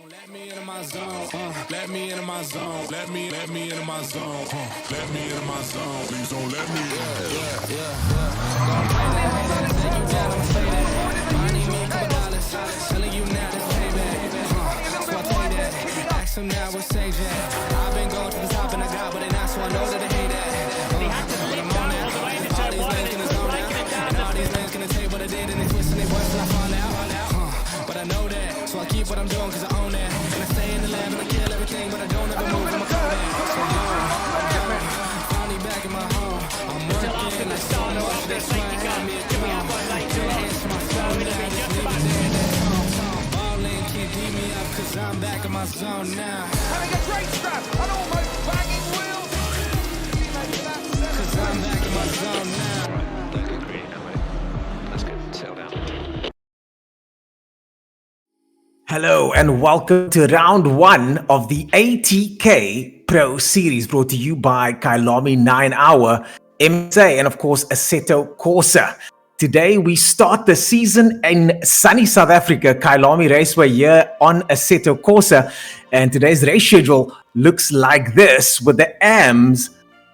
Let me into my zone. Let me into my zone. Let me into my zone. Let me into my zone. Please don't let me in. Telling you now this payback. So I tell you that. Ask him now what's AJ. I've been going to the top and I got what they not, so I know that they hate that. But I'm on that. All these lanes in the zone now. And all these lanes gonna tell you what I did and they twist and they worse till I fall out. But I know that, so I keep what I'm doing cause I own that. And I stay in the lab and I kill everything, but I don't ever move from my Kodak. So finally back in my home. I'm working like so much, that's why I had me a call. Dance for my phone now, just leave it there in that phone. Ballin' can't beat me up cause I'm back in my zone now. Having a great strap and almost banging wheels. Cause I'm back in my zone now. Don't get greedy now, mate. Let's get settled down. Hello and welcome to round one of the ATK Pro Series, brought to you by Kyalami 9 Hour, MSA, and of course Assetto Corsa. Today we start the season in sunny South Africa, Kyalami Raceway here on Assetto Corsa, and today's race schedule looks like this, with the AMs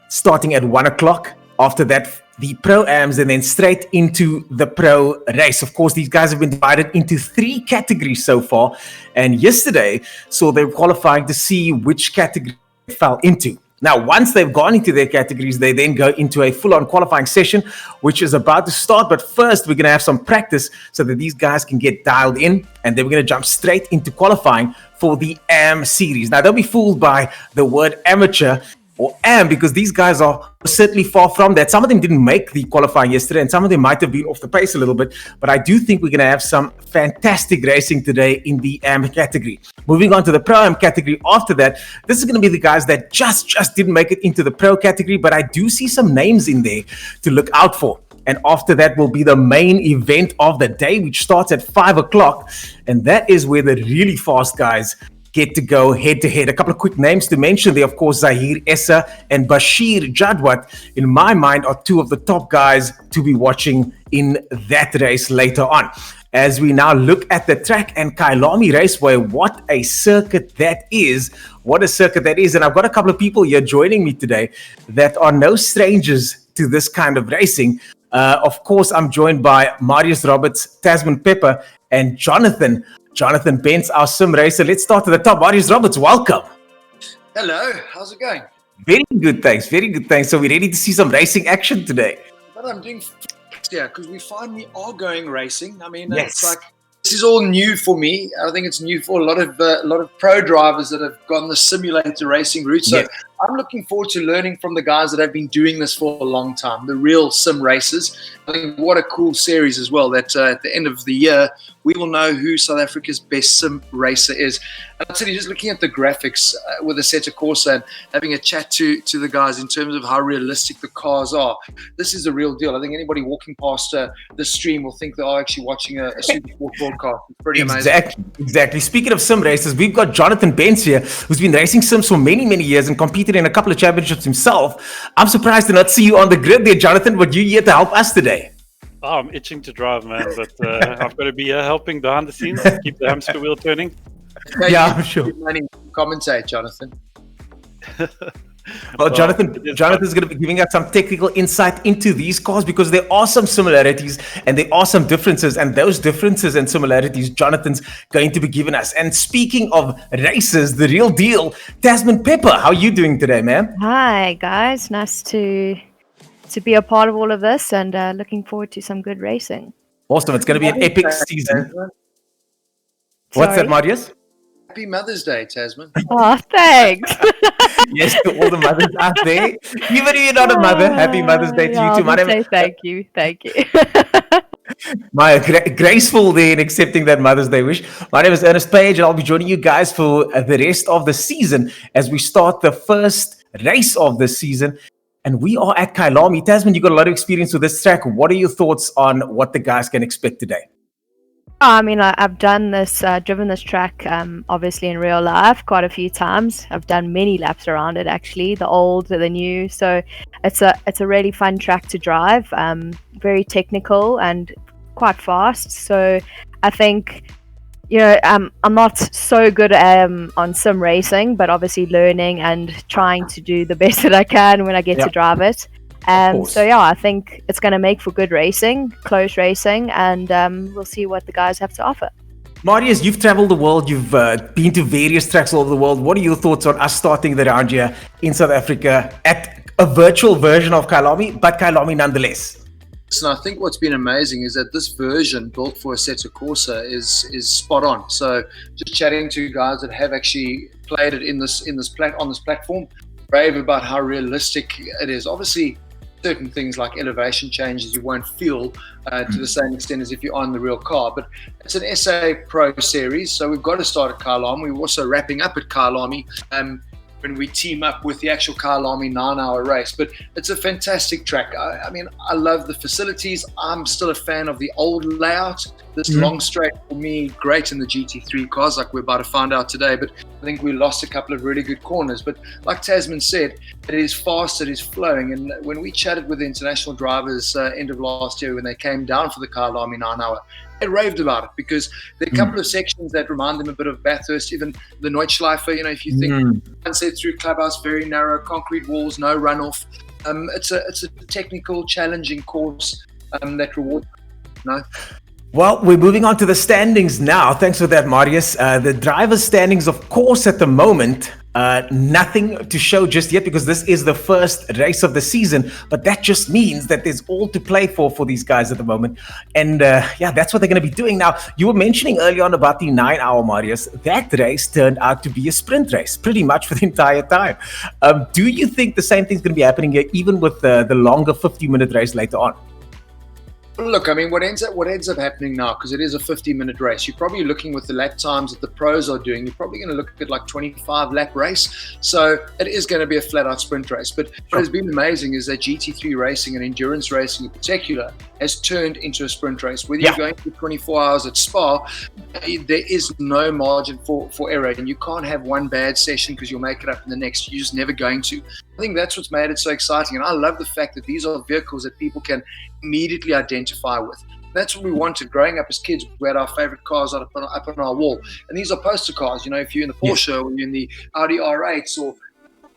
starting at 1 o'clock. After that, the Pro-Ams, and then straight into the Pro race. Of course, these guys have been divided into 3 categories so far. And yesterday, so they're qualifying to see which category they fell into. Now, once they've gone into their categories, they then go into a full-on qualifying session, which is about to start. But first, we're going to have some practice so that these guys can get dialed in. And then we're going to jump straight into qualifying for the AM series. Now, don't be fooled by the word amateur or AM, because these guys are certainly far from that. Some of them didn't make the qualifying yesterday, and some of them might have been off the pace a little bit, but I do think we're going to have some fantastic racing today in the AM category. Moving on to the Pro-Am category after that, this is going to be the guys that just didn't make it into the Pro category, but I do see some names in there to look out for. And after that will be the main event of the day, which starts at 5 o'clock, and that is where the really fast guys get to go head-to-head. A couple of quick names to mention there, of course, Zahir Essa and Bashir Jadwat, in my mind, are 2 of the top guys to be watching in that race later on. As we now look at the track and Kyalami Raceway, what a circuit that is. What a circuit that is. And I've got a couple of people here joining me today that are no strangers to this kind of racing. Of course, I'm joined by Marius Roberts, Tasman Pepper, and Jonathan Bentz, our sim racer. Let's start at the top. Marius Roberts, welcome. Hello, how's it going? Very good, thanks. So we're ready to see some racing action today. But I'm doing because we finally are going racing. I mean, Yes. It's like this is all new for me. I think it's new for a lot of pro drivers that have gone the simulator racing route. So Yes. I'm looking forward to learning from the guys that have been doing this for a long time, the real sim racers. I think what a cool series as well, that at the end of the year, we will know who South Africa's best sim racer is. And I'll tell you, just looking at the graphics with Assetto Corsa and having a chat to the guys in terms of how realistic the cars are, this is the real deal. I think anybody walking past the stream will think they are actually watching a Supersport broadcast. It's pretty amazing. Exactly. Speaking of sim racers, we've got Jonathan Bentz here, who's been racing sims for many years and competed in a couple of championships himself. I'm surprised to not see you on the grid there, Jonathan. But you're here to help us today. Oh, I'm itching to drive, man, but I've got to be helping behind the scenes, keep the hamster wheel turning. Yeah, I'm sure. Commentate, Jonathan. Well, Jonathan's going to be giving us some technical insight into these cars, because there are some similarities and there are some differences, and those differences and similarities Jonathan's going to be giving us. And speaking of races, the real deal, Tasman Pepper, how are you doing today, man? Hi guys, nice to be a part of all of this, and looking forward to some good racing. Awesome. It's going to be an epic season. What's that, Marius? Happy Mother's Day, Tasman. Oh, thanks. Yes, to all the mothers out there. Even if you're not a mother, happy Mother's Day to you too. Thank you. My graceful there in accepting that Mother's Day wish. My name is Ernest Page, and I'll be joining you guys for the rest of the season as we start the first race of the season. And we are at Kyalami. Tasman, you got a lot of experience with this track. What are your thoughts on what the guys can expect today? I mean, I've done this, driven this track, obviously in real life quite a few times. I've done many laps around it, actually, the old, the new. So it's a really fun track to drive, very technical and quite fast. So I think I'm not so good on sim racing, but obviously learning and trying to do the best that I can when I get to drive it. course. So yeah, I think it's going to make for good racing, close racing, and we'll see what the guys have to offer. Marius, you've traveled the world. You've been to various tracks all over the world. What are your thoughts on us starting the round here in South Africa at a virtual version of Kyalami, but Kyalami nonetheless? So I think what's been amazing is that this version built for Assetto Corsa is spot on. So just chatting to guys that have actually played it on this platform, rave about how realistic it is. Obviously, certain things like elevation changes you won't feel to the same extent as if you're on the real car. But it's an SA Pro series, so we've got to start at Kyalami. We're also wrapping up at Kyalami when we team up with the actual Kyalami 9-hour race. But it's a fantastic track. I mean, I love the facilities. I'm still a fan of the old layout. This long straight, for me, great in the GT3 cars, like we're about to find out today. But I think we lost a couple of really good corners. But like Tasman said, it is fast, it is flowing. And when we chatted with the international drivers end of last year when they came down for the Kyalami 9-hour, they raved about it because there are a couple of sections that remind them a bit of Bathurst, even the Neutschleife. If you think once through Clubhouse, very narrow, concrete walls, no runoff. It's a technical, challenging course that rewards. Well, we're moving on to the standings now. Thanks for that, Marius. The driver's standings, of course, at the moment, nothing to show just yet because this is the first race of the season. But that just means that there's all to play for these guys at the moment. And that's what they're going to be doing now. You were mentioning early on about the 9-hour, Marius. That race turned out to be a sprint race pretty much for the entire time. Do you think the same thing's going to be happening here, even with the longer 50-minute race later on? Look, I mean, what ends up happening now, because it is a 50-minute race, you're probably looking with the lap times that the pros are doing, you're probably going to look at like 25-lap race. So it is going to be a flat-out sprint race. But what has been amazing is that GT3 racing and endurance racing in particular has turned into a sprint race. Whether you're going for 24 hours at Spa, there is no margin for error, and you can't have one bad session because you'll make it up in the next. You're just never going to. I think that's what's made it so exciting, and I love the fact that these are vehicles that people can immediately identify with. That's what we wanted. Growing up as kids, we had our favorite cars up on our wall, and these are poster cars. If you're in the Porsche or you're in the Audi R8s or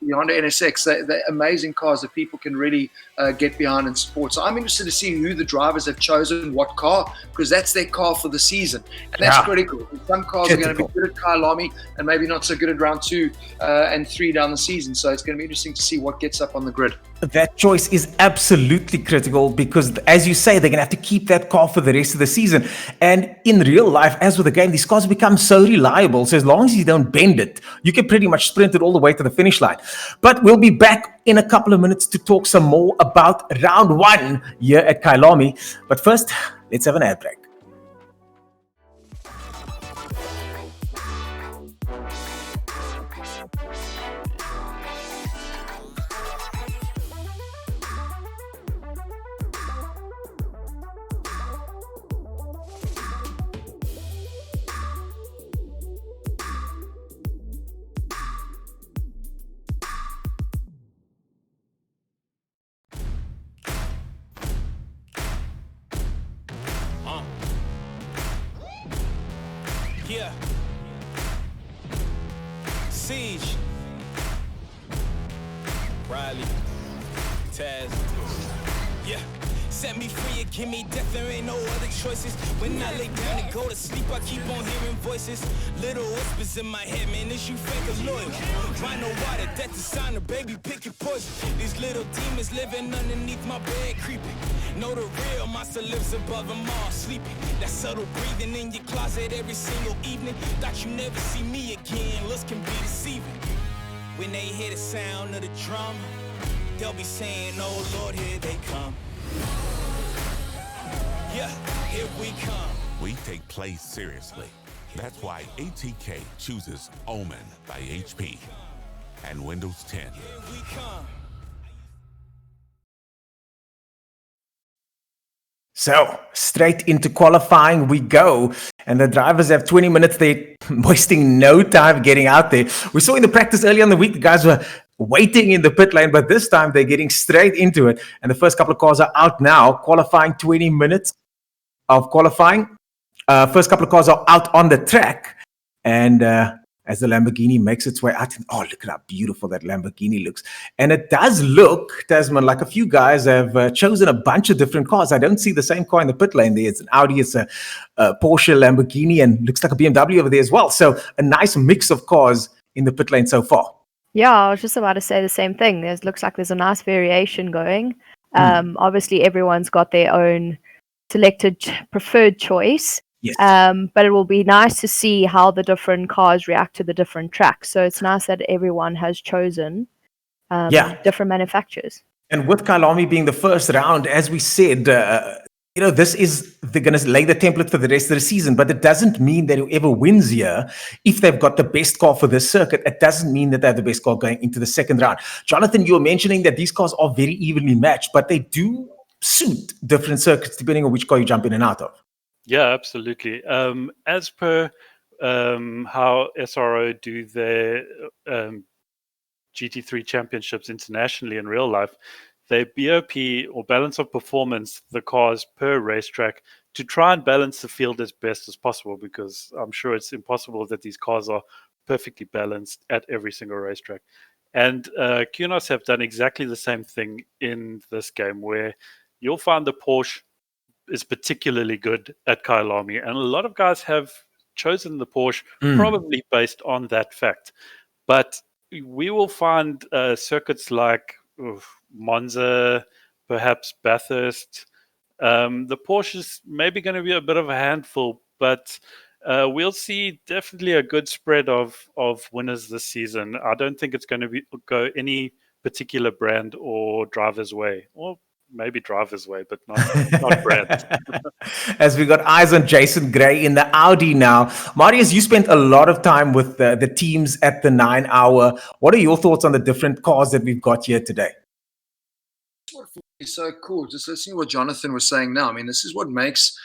the Honda NSX, they're amazing cars that people can really get behind and support. So I'm interested to see who the drivers have chosen, what car, because that's their car for the season. And that's critical. Some cars are going to be good at Kyalami and maybe not so good at round 2 and 3 down the season. So it's going to be interesting to see what gets up on the grid. That choice is absolutely critical because, as you say, they're going to have to keep that car for the rest of the season. And in real life, as with the game, these cars become so reliable. So as long as you don't bend it, you can pretty much sprint it all the way to the finish line. But we'll be back in a couple of minutes to talk some more about round 1 here at Kyalami. But first, let's have an ad break. Yeah. Siege. Riley. Taz. Yeah. Set me free and give me death, there ain't no other choices. When I lay down and go to sleep, I keep on hearing voices. Little whispers in my head, man, is you fake or loyal? Find no water, that's the sign of baby, pick your poison. These little demons living underneath my bed, creeping. Know the real monster lives above them all, sleeping. That subtle breathing in your closet every single evening. Thought you never see me again, looks can be deceiving. When they hear the sound of the drum, they'll be saying, oh Lord, here they come. Yeah, here we come. We take play seriously. That's why ATK chooses Omen by HP and Windows 10. Here we come. So, straight into qualifying we go. And the drivers have 20 minutes. They're wasting no time getting out there. We saw in the practice earlier in the week, the guys were waiting in the pit lane, but this time they're getting straight into it. And the first couple of cars are out now, qualifying 20 minutes of qualifying. First couple of cars are out on the track, and as the Lamborghini makes its way out, oh, look at how beautiful that Lamborghini looks. And it does look, Tasman, like a few guys have chosen a bunch of different cars. I don't see the same car in the pit lane there. It's an Audi, it's a Porsche, Lamborghini, and looks like a BMW over there as well. So a nice mix of cars in the pit lane so far. Yeah, I was just about to say the same thing. Looks like there's a nice variation going. Obviously, everyone's got their own selected preferred choice. Yes. But it will be nice to see how the different cars react to the different tracks. So it's nice that everyone has chosen different manufacturers. And with Kyalami being the first round, as we said, this is going to lay the template for the rest of the season. But it doesn't mean that whoever wins here, if they've got the best car for this circuit, it doesn't mean that they have the best car going into the second round. Jonathan, you were mentioning that these cars are very evenly matched, but they do suit different circuits depending on which car you jump in and out of. Yeah, absolutely. As per how SRO do their GT3 championships internationally in real life, they BOP or balance of performance the cars per racetrack to try and balance the field as best as possible, because I'm sure it's impossible that these cars are perfectly balanced at every single racetrack. And QNOS have done exactly the same thing in this game, where you'll find the Porsche is particularly good at Kyalami, and a lot of guys have chosen the Porsche probably based on that fact. But we will find circuits like Monza, perhaps Bathurst. The Porsche is maybe going to be a bit of a handful, but we'll see definitely a good spread of winners this season. I don't think it's going to go any particular brand or driver's way, or maybe driver's way, but not brand. As we got eyes on Jason Gray in the Audi now. Marius, you spent a lot of time with the teams at the 9 hour. What are your thoughts on the different cars that we've got here today? It's so cool. Just listening to what Jonathan was saying now. I mean, this is what makes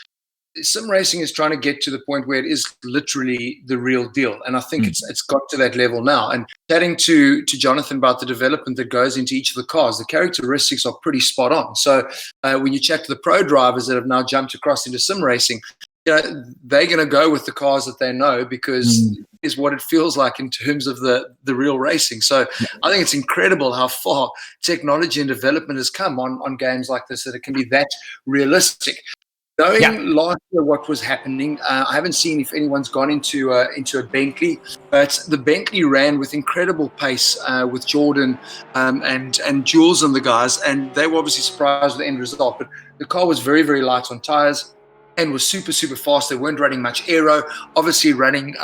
sim racing is trying to get to the point where it is literally the real deal. And I think it's got to that level now. And chatting to Jonathan about the development that goes into each of the cars, the characteristics are pretty spot on. So when you chat to the pro drivers that have now jumped across into sim racing, they're going to go with the cars that they know, because is what it feels like in terms of the real racing. So I think it's incredible how far technology and development has come on games like this, that it can be that realistic. Knowing last year what was happening, I haven't seen if anyone's gone into a Bentley, but the Bentley ran with incredible pace with Jordan and Jules and the guys, and they were obviously surprised with the end result. But the car was very, very light on tires and was super, super fast. They weren't running much aero. Obviously running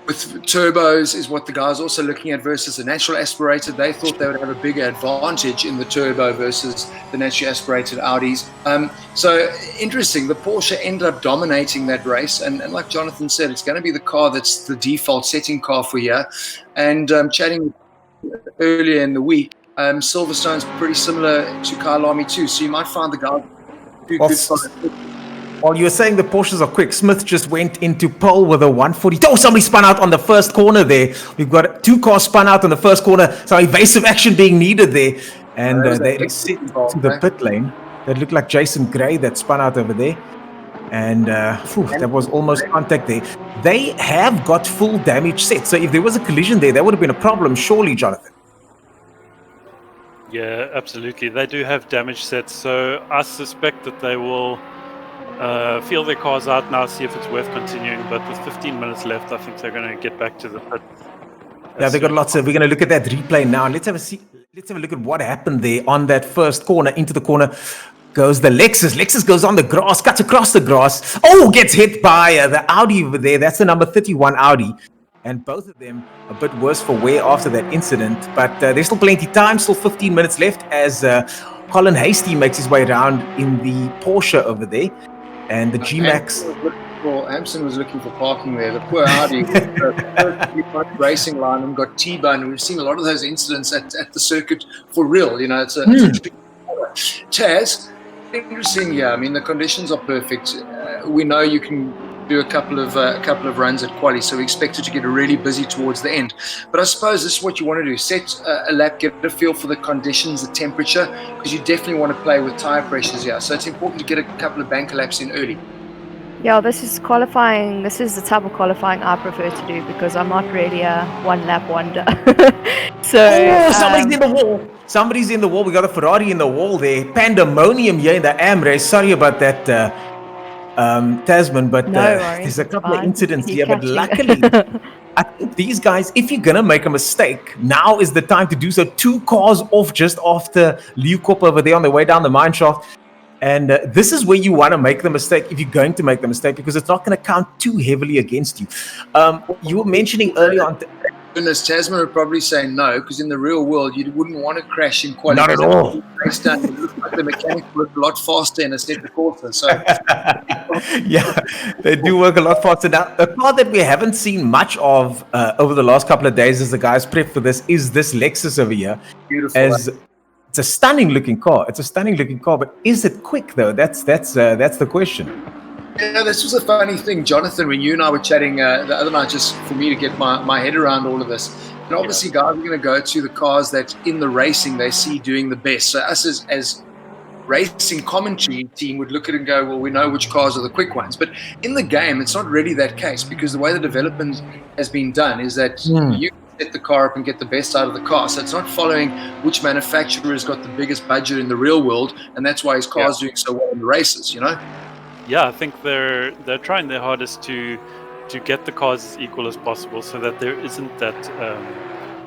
with turbos is what the guys are also looking at versus the natural aspirated. They thought they would have a bigger advantage in the turbo versus the naturally aspirated Audis. So interesting. The Porsche ended up dominating that race. And like Jonathan said, it's going to be the car that's the default setting car for here. And chatting earlier in the week, Silverstone's pretty similar to Kyalami too. So you might find the guys who could While you were saying the Porsches are quick, Smith just went into pole with a 140. Oh, somebody spun out on the first corner there. We've got two cars spun out on the first corner. Some evasive action being needed there. And they exit to the pit lane. That looked like Jason Gray that spun out over there. And that was almost contact there. They have got full damage set. So if there was a collision there, that would have been a problem, surely, Jonathan. Yeah, absolutely. They do have damage sets. So I suspect that they will feel their cars out now, see if it's worth continuing. But with 15 minutes left, I think they're going to get back to the pit. Yeah, they got lots of. We're going to look at that replay now. Let's have a look at what happened there on that first corner. Into the corner goes the Lexus. Lexus goes on the grass, cuts across the grass. Oh, gets hit by the Audi over there. That's the number 31 Audi. And both of them a bit worse for wear after that incident. But there's still plenty of time, still 15 minutes left as Colin Hasty makes his way around in the Porsche over there. And the G-Max... Hampson was looking for parking there. The poor Audi racing line and got T-boned. We've seen a lot of those incidents at the circuit for real. You know, it's a Taz, interesting. Yeah, I mean the conditions are perfect. We know you can do a couple of runs at quali, so we expect it to get really busy towards the end. But I suppose this is what you want to do: set a lap, get a feel for the conditions, the temperature, because you definitely want to play with tire pressures here. So it's important to get a couple of banker laps in early. Yeah, this is qualifying. This is the type of qualifying I prefer to do because I'm not really a one-lap wonder. So, Oh, somebody's in the wall. Somebody's in the wall. We got a Ferrari in the wall there. Pandemonium here in the AM race. Sorry about that, Tasman, but no worries, there's a it's couple of fine. incidents You're here. But catching. luckily, I think these guys, if you're going to make a mistake, now is the time to do so. 2 cars off just after Liu Kop over there on the way down the mine shaft. And this is where you want to make the mistake if you're going to make the mistake, because it's not going to count too heavily against you. You were mentioning earlier on... Goodness, Tasman would probably say no, because in the real world, you wouldn't want to crash in quality. Not at all. It looks like the mechanics work a lot faster in a set of quarter. So, yeah, they do work a lot faster. Now, a car that we haven't seen much of over the last couple of days as the guys prep for this is this Lexus over here. beautiful. It's a stunning looking car. But is it quick though? That's the question. Yeah, this was a funny thing, Jonathan, when you and I were chatting the other night, just for me to get my head around all of this. And obviously, guys are going to go to the cars that in the racing they see doing the best. So us as racing commentary team would look at it and go, well, we know which cars are the quick ones. But in the game, it's not really that case, because the way the development has been done is that you set the car up and get the best out of the car. So it's not following which manufacturer has got the biggest budget in the real world, and that's why his car's doing so well in the races, you know? Yeah, I think they're trying their hardest to get the cars as equal as possible, so that there isn't that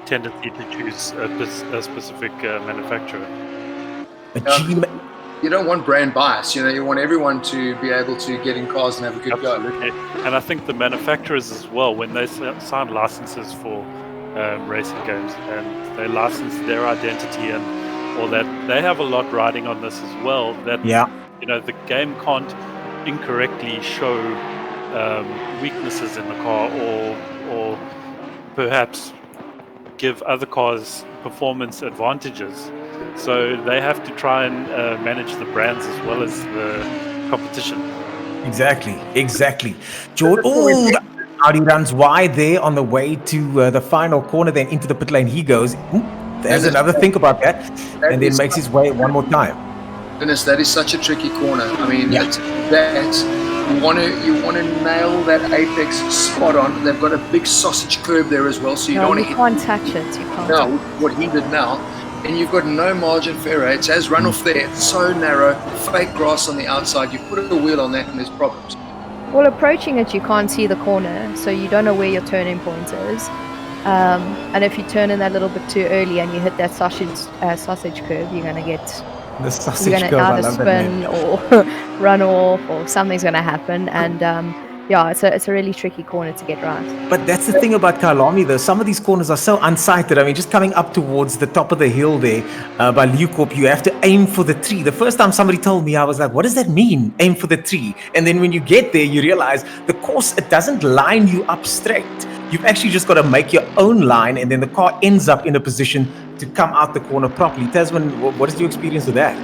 tendency to choose a specific manufacturer. You don't want brand bias, you know. You want everyone to be able to get in cars and have a good Absolutely. go. And I think the manufacturers as well, when they sign licenses for racing games and they license their identity and all that, they have a lot riding on this as well. That you know, the game can't incorrectly show weaknesses in the car, or perhaps give other cars performance advantages. So they have to try and manage the brands as well as the competition. Exactly. George, Audi runs wide there on the way to the final corner, then into the pit lane he goes. There's another think about that, and then makes his way one more time. Goodness, that is such a tricky corner. I mean, you want to nail that apex spot on. They've got a big sausage curb there as well, so you don't want to hit. Can't touch it. You can't. No, what he did now, and you've got no margin for error. It says run off there. It's so narrow, fake grass on the outside. You put a wheel on that, and there's problems. Well, approaching it, you can't see the corner, so you don't know where your turning point is. And if you turn in that little bit too early and you hit that sausage curve, you're going to get the sausage you're going to either spin or run off, or something's going to happen. And it's a really tricky corner to get right. But that's the thing about Kyalami, though. Some of these corners are so unsighted. I mean, just coming up towards the top of the hill there by Liu Kop, you have to aim for the tree. The first time somebody told me, I was like, what does that mean, aim for the tree? And then when you get there, you realize the course, it doesn't line you up straight. You've actually just got to make your own line, and then the car ends up in a position to come out the corner properly. Tasman, what is your experience with that?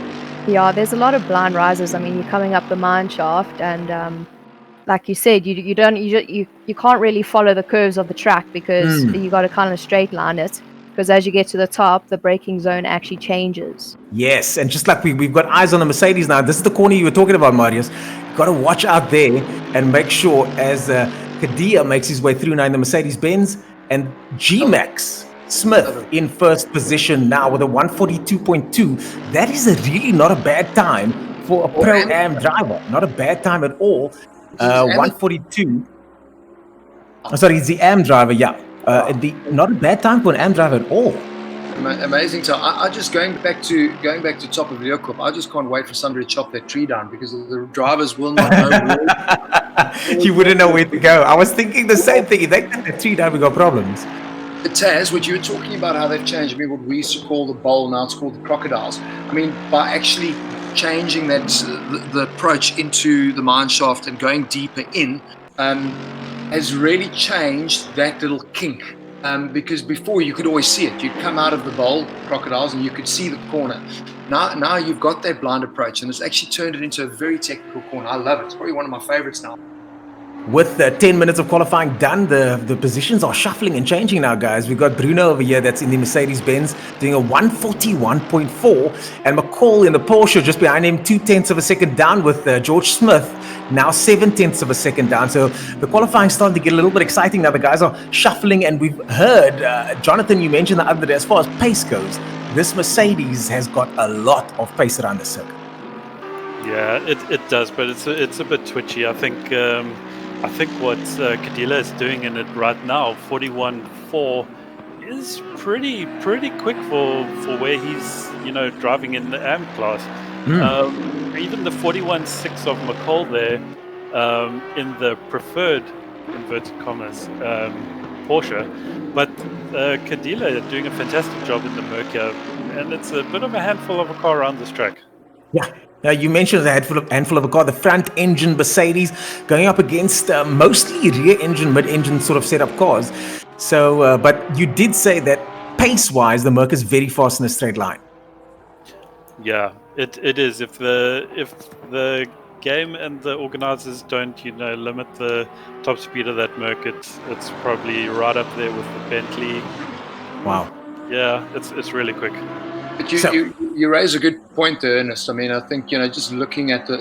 Yeah, there's a lot of blind rises. I mean, you're coming up the mine shaft, and like you said, you can't really follow the curves of the track, because you got to kind of straight line it. Because as you get to the top, the braking zone actually changes. Yes, and just like we've got eyes on the Mercedes now. This is the corner you were talking about, Marius. Got to watch out there and make sure as Kadia makes his way through now in the Mercedes-Benz, and G-Max Smith in first position now with a 142.2. That is really not a bad time for a Pro-Am driver. Not a bad time at all. 142. Oh, sorry, it's the AM driver, yeah. Not a bad time for an AM driver at all. Amazing. So I just going back to top of Liu Kop, I just can't wait for somebody to chop that tree down, because the drivers will not know. You wouldn't know where to go. I was thinking the same thing. If they cut that tree down, we got problems. But Taz, what you were talking about, how they've changed, I mean, what we used to call the bowl, now it's called the crocodiles. I mean, by actually changing that the approach into the mine shaft and going deeper in, has really changed that little kink. Because before you could always see it. You'd come out of the bowl, crocodiles, and you could see the corner. Now you've got that blind approach, and it's actually turned it into a very technical corner. I love it. It's probably one of my favorites now. With 10 minutes of qualifying done, the positions are shuffling and changing now, guys. We've got Bruno over here that's in the Mercedes-Benz doing a 141.4, and McCall in the Porsche just behind him, 0.2 of a second down with George Smith now 7/10 of a second down. So the qualifying starting to get a little bit exciting now. The guys are shuffling, and we've heard, Jonathan, you mentioned the other day, as far as pace goes, this Mercedes has got a lot of pace around the circuit. Yeah, it does, but it's a bit twitchy. I think what Kadila is doing in it right now, 41.4, is pretty quick for where he's driving in the AM class. Even the 41.6 of McCall there in the preferred inverted commas Porsche, but Kadila doing a fantastic job in the Merca, and it's a bit of a handful of a car around this track. Yeah. You mentioned a handful of a car, the front engine Mercedes going up against mostly rear engine, mid engine sort of setup cars. So, but you did say that pace wise, the Merc is very fast in a straight line. Yeah, it is. If the game and the organizers don't limit the top speed of that Merc, it's probably right up there with the Bentley. Wow. Yeah, it's really quick. But you raise a good point there, Ernest. I mean, I think, just looking at the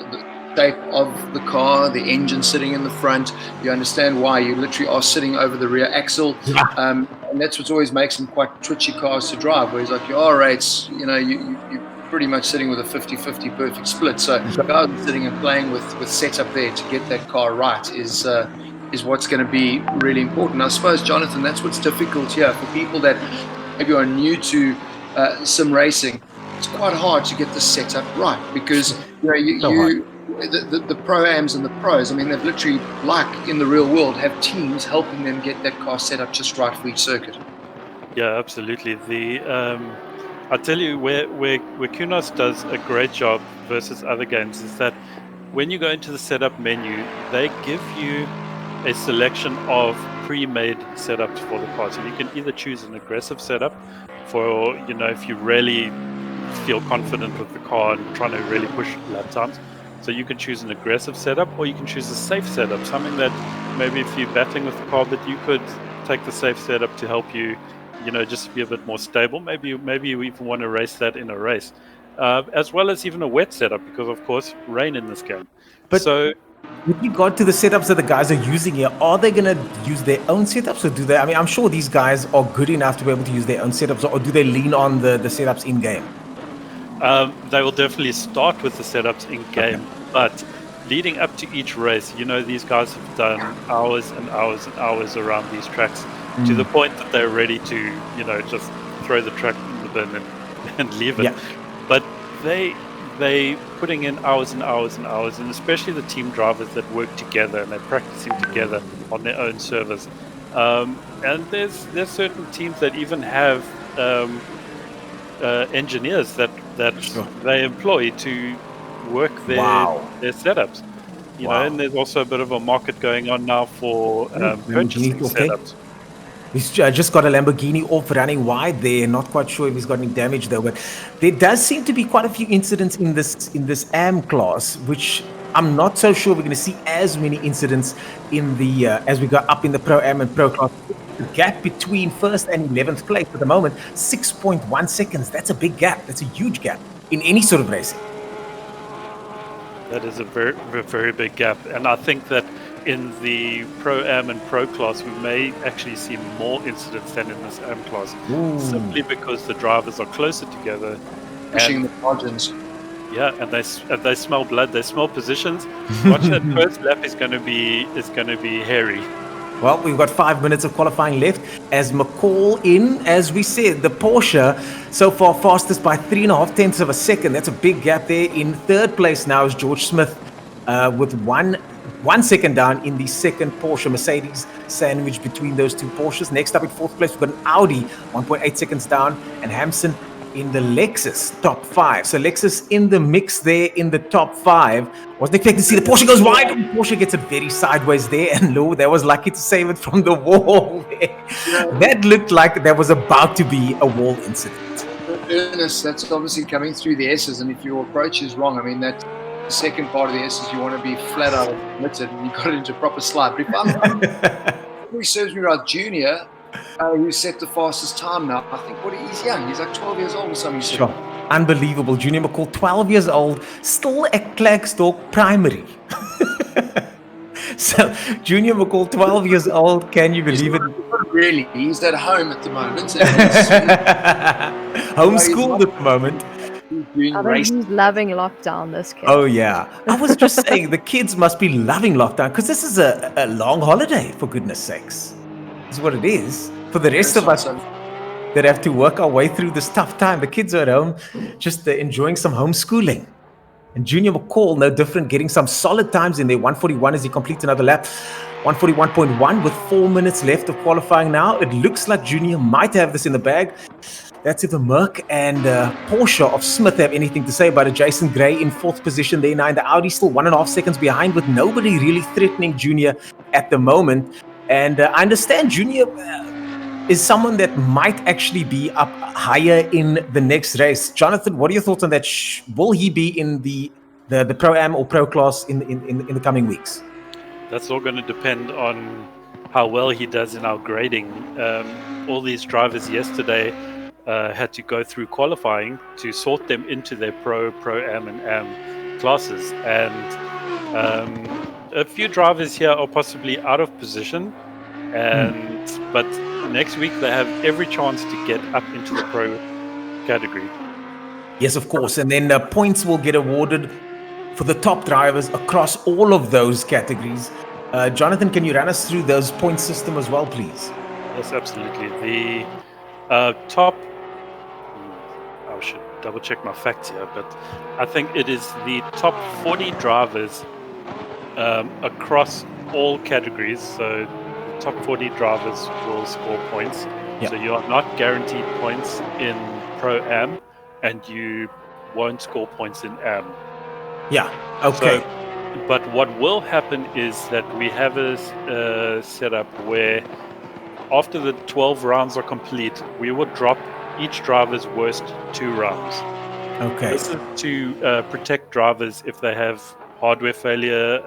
shape of the car, the engine sitting in the front, you understand why you literally are sitting over the rear axle. And that's what always makes them quite twitchy cars to drive, where he's like, your R rates, you're pretty much sitting with a 50-50 perfect split. So guys sitting and playing with setup there to get that car right is what's going to be really important. I suppose, Jonathan, that's what's difficult here for people that maybe are new to sim racing. It's quite hard to get the setup right, because the pro-ams and the pros, I mean, they've literally, like in the real world, have teams helping them get that car set up just right for each circuit. Yeah, absolutely. I tell you where Kunos does a great job versus other games is that when you go into the setup menu, they give you a selection of pre-made setups for the car. So you can either choose an aggressive setup for, if you really feel confident with the car and trying to really push lap times. So you can choose an aggressive setup, or you can choose a safe setup, something that maybe if you're battling with the car, but you could take the safe setup to help you, just be a bit more stable. Maybe you even want to race that in a race, as well as even a wet setup, because of course rain in this game. But so with regard to the setups that the guys are using here, are they going to use their own setups, or do they? I mean, I'm sure these guys are good enough to be able to use their own setups, or do they lean on the setups in game? They will definitely start with the setups in game, but leading up to each race, these guys have done hours and hours and hours around these tracks to the point that they're ready to, just throw the track in the bin and leave it. Yeah. But they putting in hours and hours and hours, and especially the team drivers that work together and they're practicing together on their own servers. And there's certain teams that even have engineers that they employ to work their setups. You know, and there's also a bit of a market going on now for purchasing setups. He's just got a Lamborghini off running wide there. Not quite sure if he's got any damage though, but there does seem to be quite a few incidents in this AM class, which I'm not so sure we're going to see as many incidents in the as we go up in the Pro Am and Pro class. The gap between first and 11th place at the moment, 6.1 seconds. That's a big gap. That's a huge gap in any sort of racing. That is a very, very big gap, and I think that in the Pro Am and Pro class, we may actually see more incidents than in this Am class, simply because the drivers are closer together, pushing the margins. Yeah, and they smell blood, they smell positions. Watch that first lap is going to be hairy. Well, we've got 5 minutes of qualifying left as McCall in, as we said, the Porsche so far fastest by 3.5 tenths of a second. That's a big gap there. In third place now is George Smith with one second down in the second Porsche. Mercedes sandwiched between those two Porsches. Next up in fourth place, we've got an Audi, 1.8 seconds down, and Hampson in the Lexus top 5. So Lexus in the mix there in the top 5. Wasn't expecting to see the Porsche goes wide. Porsche gets it very sideways there, and Lou, that was lucky to save it from the wall there. That looked like there was about to be a wall incident. Ernest, that's obviously coming through the S's, and if your approach is wrong, I mean, that second part of the S's, you want to be flat out committed, and you got it into proper slide. But if he serves me right, Junior, who set the fastest time now, I think he's young. He's like 12 years old or something. Sure. Unbelievable. Junior McCall, 12 years old, still at Klerksdorp Primary. So Junior McCall, 12 years old. Can you believe it? Not really. He's at home at the moment. Homeschooled at the moment. He's doing I think race. he's loving lockdown, this kid. Oh yeah, I was just saying the kids must be loving lockdown because this is a long holiday, for goodness sakes. It's what it is. For the rest of us that have to work our way through this tough time, the kids are at home just enjoying some homeschooling. And Junior McCall, no different, getting some solid times in there. 141 as he completes another lap. 141.1 with 4 minutes left of qualifying now. It looks like Junior might have this in the bag. That's if the Merc and Porsche of Smith have anything to say about it. Jason Gray in 4th position there now. And the Audi still 1.5 seconds behind with nobody really threatening Junior at the moment. And I understand Junior is someone that might actually be up higher in the next race. Jonathan, what are your thoughts on that? Will he be in the Pro-Am or Pro class in the coming weeks? That's all going to depend on how well he does in our grading. All these drivers yesterday had to go through qualifying to sort them into their Pro-Am and Am classes. And a few drivers here are possibly out of position. But next week they have every chance to get up into the Pro category. Yes, of course. And then points will get awarded for the top drivers across all of those categories. Jonathan, can you run us through those point system as well, please? Yes, absolutely. The top, I should double check my facts here, but I think it is the top 40 drivers across all categories. So the top 40 drivers will score points. Yep. So you are not guaranteed points in Pro-Am, and you won't score points in Am. Yeah, okay. So, but what will happen is that we have a setup where after the 12 rounds are complete, we would drop each driver's worst 2 rounds. Okay. This is to protect drivers if they have hardware failure,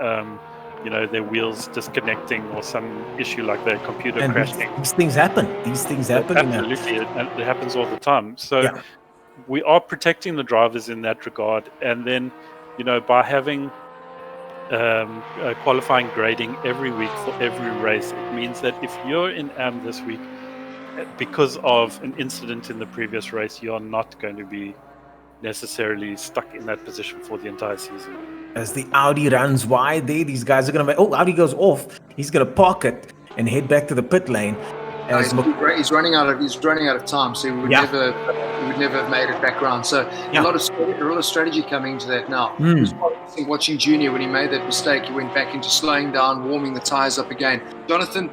their wheels disconnecting or some issue like their computer And crashing. these things happen. These things happen. Absolutely, it happens all the time. So we are protecting the drivers in that regard. And then, by having qualifying grading every week for every race, it means that if you're in Am this week, because of an incident in the previous race, you're not going to be necessarily stuck in that position for the entire season. As the Audi runs wide there, these guys are going to... Oh, Audi goes off. He's going to park it and head back to the pit lane. He's running out of time, so he would never have made it back around. So a lot of strategy coming into that now. It was quite interesting watching Junior when he made that mistake. He went back into slowing down, warming the tires up again. Jonathan,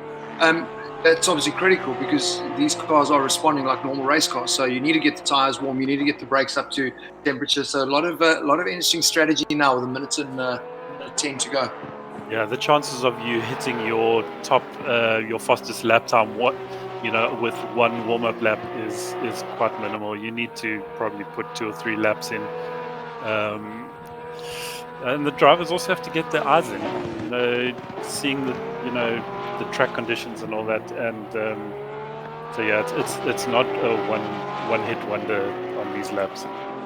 that's obviously critical because these cars are responding like normal race cars. So you need to get the tires warm, you need to get the brakes up to temperature. So a lot of interesting strategy now with a minute and 10 to go. Yeah, the chances of you hitting your top, your fastest lap time, with one warm-up lap is quite minimal. You need to probably put 2 or 3 laps in, and the drivers also have to get their eyes in, seeing the track conditions and all that. And so yeah, it's not a one-hit wonder on these laps.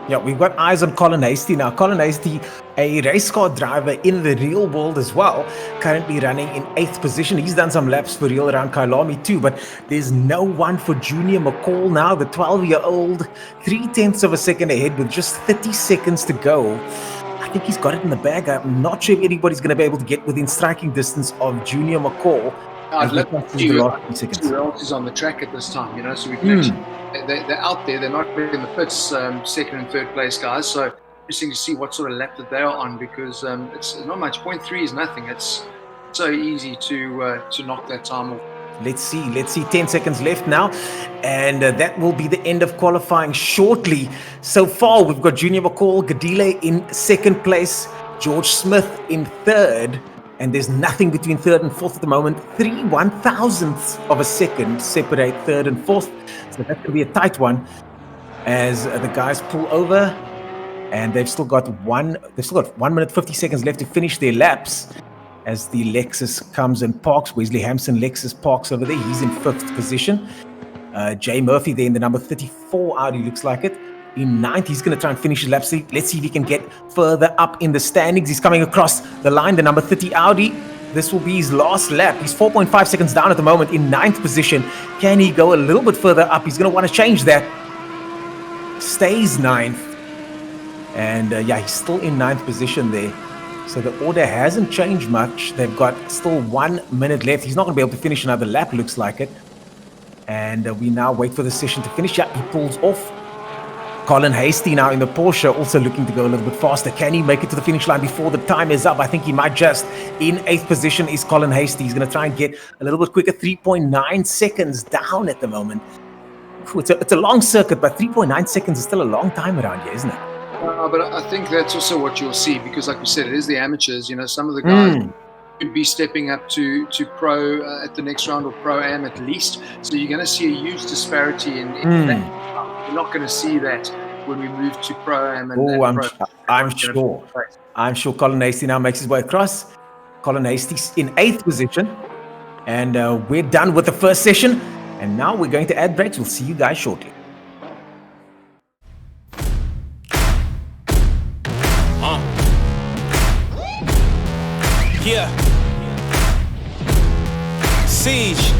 Yeah, we've got eyes on Colin Hastie now. Colin Hastie, a race car driver in the real world as well, currently running in 8th position. He's done some laps for real around Kyalami too, but there's no one for Junior McCall now, the 12-year-old, 0.3 of a second ahead with just 30 seconds to go. I think he's got it in the bag. I'm not sure if anybody's going to be able to get within striking distance of Junior McCall. I'd love to see who else is on the track at this time, so we can actually... They're out there. They're not in the pits, 2nd and 3rd place guys. So interesting to see what sort of lap that they are on because it's not much. 0.3 is nothing. It's so easy to knock that time off. Let's see. 10 seconds left now, and that will be the end of qualifying shortly. So far, we've got Junior McCall, Gadile in 2nd place, George Smith in 3rd. And there's nothing between 3rd and 4th at the moment. 3/1000ths of a second separate 3rd and 4th. So that could be a tight one as the guys pull over. And they've still got 1 minute 50 seconds left to finish their laps as the Lexus comes and parks. Wesley Hampson Lexus parks over there. He's in 5th position. Jay Murphy there in the number 34 Audi, looks like it. In 9th, he's going to try and finish his lap. Let's see if he can get further up in the standings. He's coming across the line, the number 30 Audi. This will be his last lap. He's 4.5 seconds down at the moment in 9th position. Can he go a little bit further up? He's going to want to change that. Stays 9th. And yeah, he's still in 9th position there. So the order hasn't changed much. They've got still 1 minute left. He's not going to be able to finish another lap, looks like it. And we now wait for the session to finish. Yeah, he pulls off. Colin Hasty now in the Porsche, also looking to go a little bit faster. Can he make it to the finish line before the time is up? I think he might just. In 8th position is Colin Hasty. He's going to try and get a little bit quicker. 3.9 seconds down at the moment. It's a long circuit, but 3.9 seconds is still a long time around here, isn't it? But I think that's also what you'll see, because like we said, it is the amateurs. You know, some of the guys could be stepping up to pro at the next round, or pro-am at least. So you're going to see a huge disparity in that. You're not going to see that when we move to pro-am. I'm sure Colin Hasty now makes his way across. Colin Hasty's in 8th position. And we're done with the first session. And now we're going to add brakes. We'll see you guys shortly. Yeah. Siege.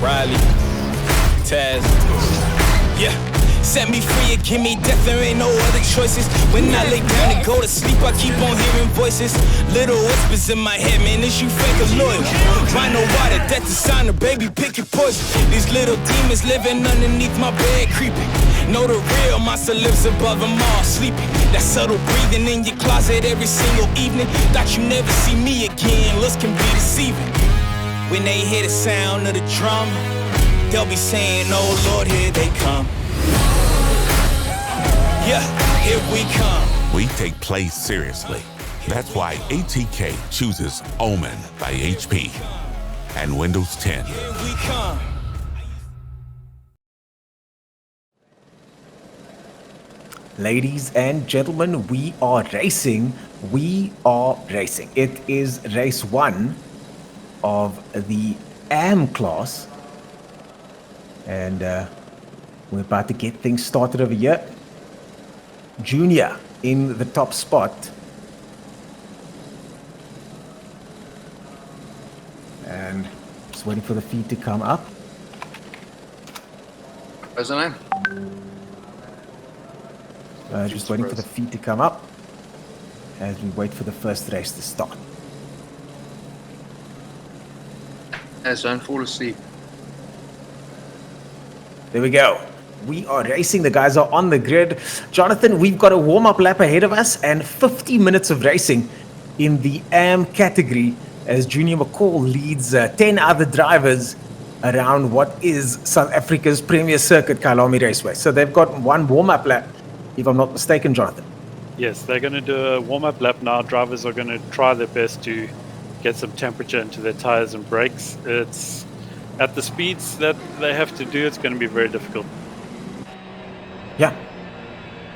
Riley. Taz. Yeah. Set me free and give me death, there ain't no other choices. When I lay down and go to sleep, I keep on hearing voices. Little whispers in my head, man, is you fake or loyal? Rhino water, death designer, baby, pick your poison. These little demons living underneath my bed, creeping. Know the real monster lives above them all, sleeping. That subtle breathing in your closet every single evening. Thought you never see me again, looks can be deceiving. When they hear the sound of the drum, they'll be saying, oh Lord, here they come. Yeah, here we come. We take play seriously. That's why ATK chooses Omen by HP and Windows 10. Here we come. Ladies and gentlemen, we are racing. We are racing. It is race 1 of the AM class. And we're about to get things started over here. Junior in the top spot. And just waiting for the feed to come up. Where's the name? Just waiting for the feed to come up as we wait for the first race to start. As don't fall asleep. There we go. We are racing. The guys are on the grid. Jonathan, we've got a warm-up lap ahead of us and 50 minutes of racing in the AM category as Junior McCall leads 10 other drivers around what is South Africa's premier circuit, Kyalami Raceway. So they've got one warm-up lap, if I'm not mistaken, Jonathan. Yes, they're going to do a warm-up lap now. Drivers are going to try their best to get some temperature into their tires and brakes. It's at the speeds that they have to do, it's going to be very difficult. Yeah.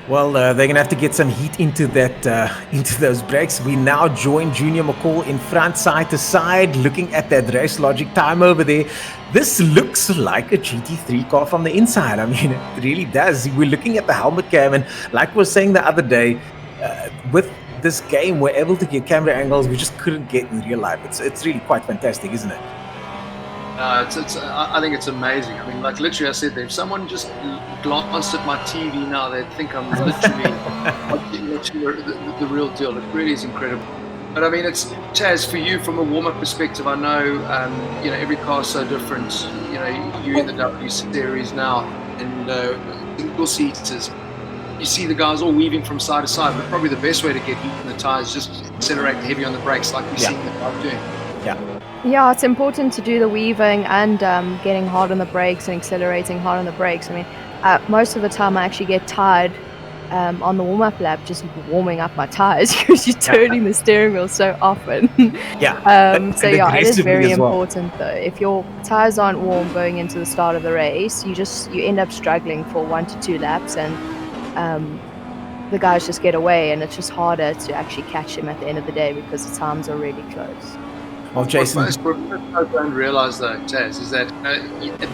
Well, they're going to have to get some heat into that, into those brakes. We now join Junior McCall in front, side to side, looking at that Race Logic time over there. This looks like a GT3 car from the inside. I mean, it really does. We're looking at the helmet cam, and like we were saying the other day, with this game, we're able to get camera angles we just couldn't get in real life. It's really quite fantastic, isn't it? I think it's amazing. I mean, like literally, I said, if someone just glanced at my TV now, they'd think I'm literally the real deal. It really is incredible. But I mean, it's Taz, for you from a warm-up perspective. I know, you know, every car's so different. You know, you're in the W series now, and single seaters. You see the guys all weaving from side to side, but probably the best way to get heat in the tires is just accelerate heavy on the brakes, like we see the guys doing. Yeah. Yeah, it's important to do the weaving and getting hard on the brakes and accelerating hard on the brakes. I mean, most of the time I actually get tired on the warm-up lap just warming up my tires because you're turning the steering wheel so often. Yeah. So yeah, it is very important though. If your tires aren't warm going into the start of the race, you end up struggling for 1 to 2 laps, and the guys just get away, and it's just harder to actually catch them at the end of the day because the times are really close. Well, Jason, what most don't realise though, Taz, is that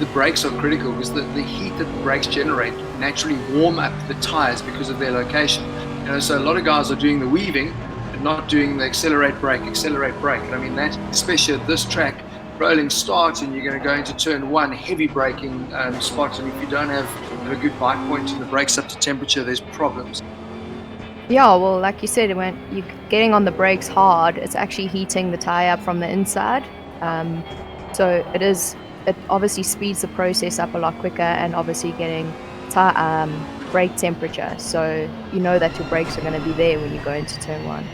the brakes are critical because the heat that the brakes generate naturally warm up the tyres because of their location. You know, so a lot of guys are doing the weaving, but not doing the accelerate, brake. And I mean, that, especially at this track, rolling start, and you're going to go into turn one, heavy braking spot, and if you don't have a good bite point and the brakes up to temperature, there's problems. Yeah, well, like you said, when you're getting on the brakes hard, it's actually heating the tire up from the inside. So it obviously speeds the process up a lot quicker, and obviously getting brake temperature. So you know that your brakes are going to be there when you go into turn one.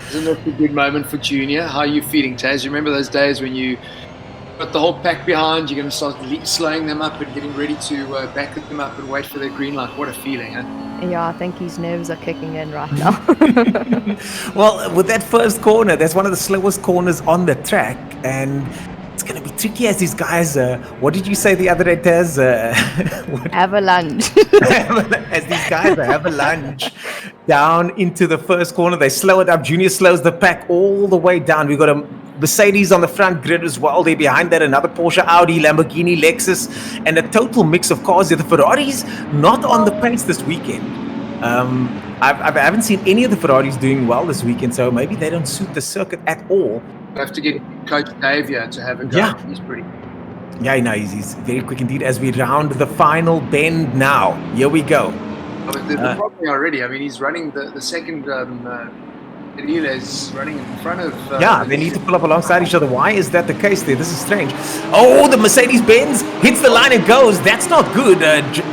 Isn't that a good moment for Junior? How are you feeling, Taz? You remember those days when you got the whole pack behind, you're going to start slowing them up and getting ready to back them up and wait for their green light. What a feeling, huh? Yeah, I think his nerves are kicking in right now. Well, with that first corner, that's one of the slowest corners on the track, and it's going to be tricky as these guys, what did you say the other day, Taz? Have a lunge. As these guys have a lunge down into the first corner, they slow it up. Junior slows the pack all the way down. We've got a Mercedes on the front grid as well. They're behind that, another Porsche, Audi, Lamborghini, Lexus, and a total mix of cars. The Ferraris not on the pace this weekend. I haven't seen any of the Ferraris doing well this weekend, so maybe they don't suit the circuit at all. We have to get Coach Dave here to have a go. Yeah. He's pretty. Yeah, no, he's very quick indeed. As we round the final bend now, here we go. I mean, the problem already. I mean, he's running the second. Is running in front of. Yeah, they need to pull up alongside each other. Why is that the case there? This is strange. Oh, the Mercedes-Benz hits the line and goes. That's not good.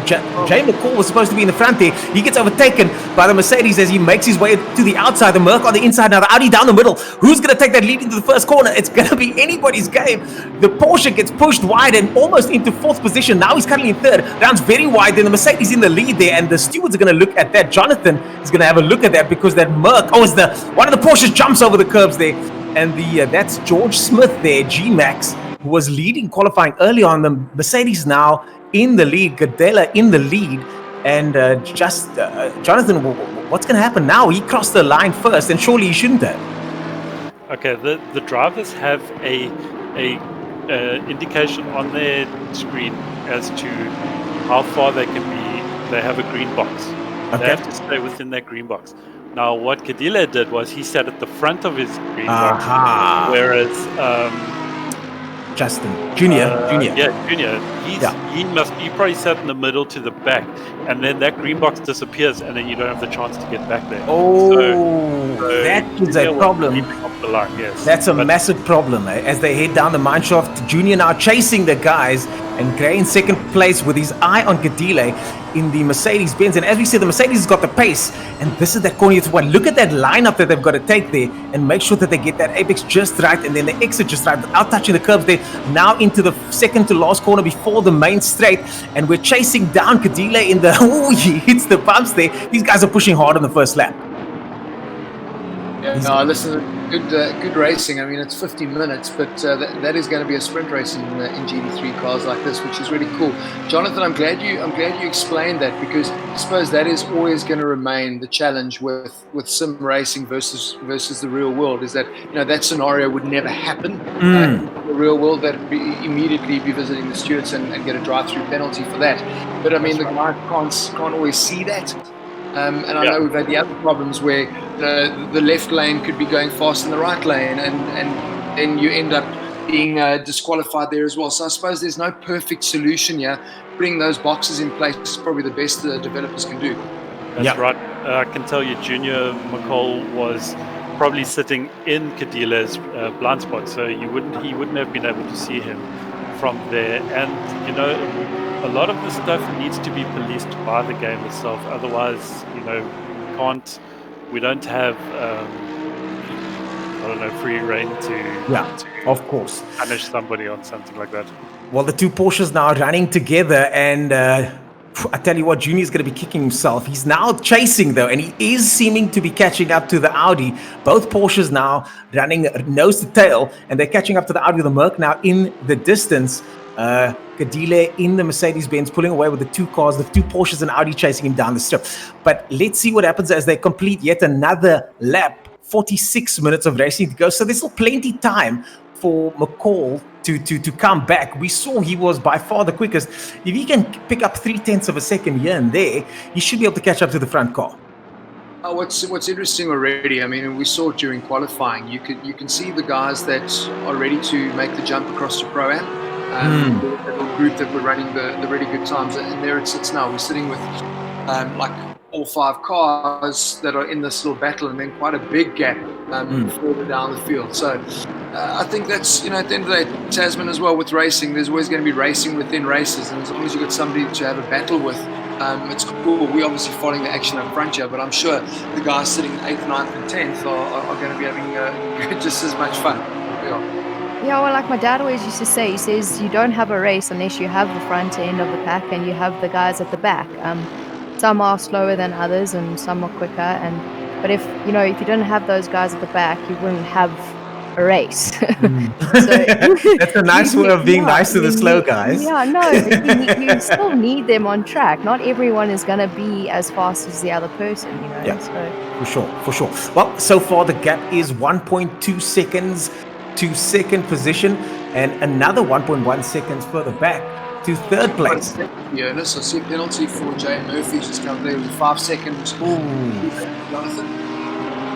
Jay McCall was supposed to be in the front there. He gets overtaken by the Mercedes as he makes his way to the outside. The Merc on the inside. Now the Audi down the middle. Who's going to take that lead into the first corner? It's going to be anybody's game. The Porsche gets pushed wide and almost into fourth position. Now he's currently in third. Rounds very wide. Then the Mercedes in the lead there, and the stewards are going to look at that. Jonathan is going to have a look at that because that Merc. Oh, it's one of the Porsches jumps over the curbs there, and that's George Smith there, G-Max, who was leading qualifying early on. The Mercedes now in the lead, Gadela in the lead, and Jonathan, what's going to happen now? He crossed the line first, and surely he shouldn't have. Okay, the drivers have a indication on their screen as to how far they can be. They have a green box. Okay. They have to stay within that green box. Now, what Kadile did was he sat at the front of his green box, whereas Justin Junior. Yeah, Junior. He probably sat in the middle to the back, and then that green box disappears, and then you don't have the chance to get back there. Oh, so that is a problem. Off the line, yes. That's a massive problem, as they head down the mine shaft. Junior now chasing the guys, and Gray in second place with his eye on Kadile in the Mercedes-Benz. And as we said, the Mercedes has got the pace, and this is that corner you have to watch. Look at that lineup that they've got to take there and make sure that they get that apex just right, and then the exit just right without touching the curbs there. Now into the second to last corner before the main straight, and we're chasing down Kadile in the he hits the bumps there. These guys are pushing hard on the first lap. Yeah, no, listen, good racing. I mean, it's 15 minutes, but that is going to be a sprint race in GT3 cars like this, which is really cool. Jonathan, I'm glad you explained that, because I suppose that is always going to remain the challenge with sim racing versus the real world. Is that that scenario would never happen in the real world. That would immediately be visiting the stewards and get a drive-through penalty for that. But I mean, the guy can't always see that. And I know we've had the other problems where the left lane could be going fast in the right lane, and then you end up being disqualified there as well. So I suppose there's no perfect solution here. Putting those boxes in place is probably the best the developers can do. That's right. I can tell you, Junior McCall was probably sitting in Kadila's blind spot, so he wouldn't have been able to see him from there. And a lot of this stuff needs to be policed by the game itself. Otherwise, we don't have free reign to of course, punish somebody on something like that. Well, the two Porsches now running together, and I tell you what, Junior's going to be kicking himself. He's now chasing though, and he is seeming to be catching up to the Audi. Both Porsches now running nose to tail, and they're catching up to the Audi. The Merc now in the distance. Kadile in the Mercedes-Benz pulling away with the two cars, the two Porsches and Audi chasing him down the strip. But let's see what happens as they complete yet another lap. 46 minutes of racing to go, so there's still plenty time for McCall to come back. We saw he was by far the quickest. If he can pick up 0.3 of a second here and there, he should be able to catch up to the front car. What's interesting already, I mean, we saw it during qualifying. You can see the guys that are ready to make the jump across to Pro-Am. The little group that were running the really good times, and there it sits now. We're sitting with like 4 or 5 cars that are in this little battle, and then quite a big gap further down the field. So I think that's, at the end of the day, Tasman as well with racing, there's always going to be racing within races, and as long as you've got somebody to have a battle with, it's cool. We're obviously following the action up front here, but I'm sure the guys sitting 8th, 9th and 10th are going to be having just as much fun. Yeah, well, like my dad always used to say, he says you don't have a race unless you have the front end of the pack and you have the guys at the back. Some are slower than others and some are quicker, but if you didn't have those guys at the back, you wouldn't have a race. That's a nice way of being nice to the slow guys. Yeah, no, but you still need them on track. Not everyone is going to be as fast as the other person, Yeah, so. for sure. Well, so far the gap is 1.2 seconds to second position and another 1.1 seconds further back to third place. Yeah, I see a penalty for Jay Murphy just come there with 5 seconds. Jonathan.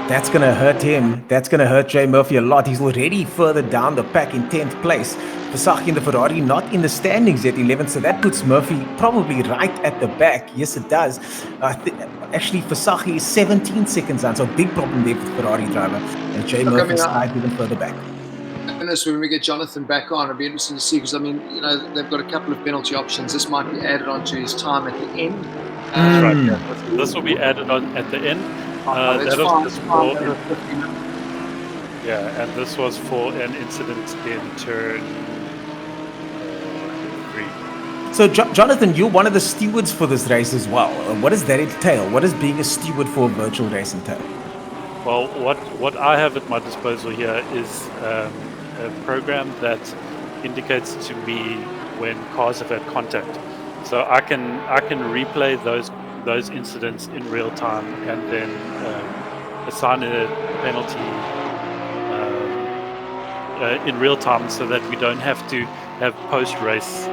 That's going to hurt him. That's going to hurt Jay Murphy a lot. He's already further down the pack in 10th place. Versace in the Ferrari not in the standings yet, 11th. So that puts Murphy probably right at the back. Yes, it does. Actually, Versace is 17 seconds down. So big problem there for the Ferrari driver. And Jay Murphy slides even further back. When we get Jonathan back on, it'll be interesting to see, because they've got a couple of penalty options. This might be added onto his time at the end. That's right. Yeah. This will be added on at the end. And this was for an incident in turn 3. So, Jonathan, you're one of the stewards for this race as well. What does that entail? What does being a steward for a virtual race entail? Well, what I have at my disposal here is a program that indicates to me when cars have had contact. So I can replay those incidents in real time and then assign a penalty in real time, so that we don't have to have post-race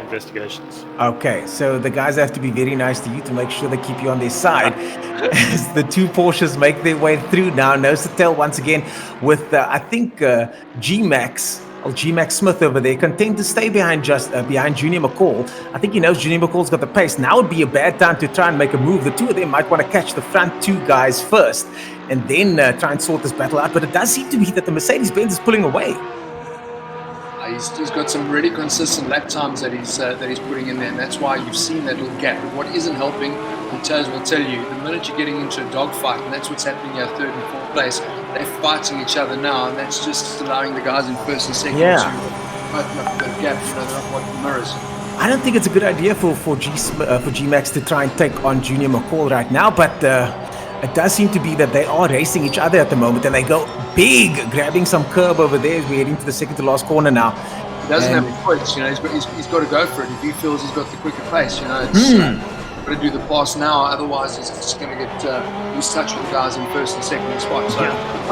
investigations. Okay, so the guys have to be very nice to you to make sure they keep you on their side. As the 2 Porsches make their way through now, nose to tail once again with I think G-Max Smith over there, content to stay behind Junior McCall. I think he knows Junior McCall's got the pace. Now would be a bad time to try and make a move. The 2 of them might want to catch the front 2 guys first and then try and sort this battle out. But it does seem to be that the Mercedes-Benz is pulling away. He's got some really consistent lap times that he's putting in there, and that's why you've seen that little gap. But what isn't helping, and Taz will tell you, the minute you're getting into a dogfight, and that's what's happening here, 3rd and 4th place, they're fighting each other now, and that's just allowing the guys in 1st and 2nd to open up that gap. They're not watching mirrors. I don't think it's a good idea for G-Max to try and take on Junior McCall right now, but it does seem to be that they are racing each other at the moment, and they go big, grabbing some curb over there as we're heading to the second to last corner now. He doesn't have a choice, he's got to go for it. If he feels he's got the quicker pace, it's got to do the pass now, otherwise he's just going to get lose touch with the guys in 1st and 2nd spot. So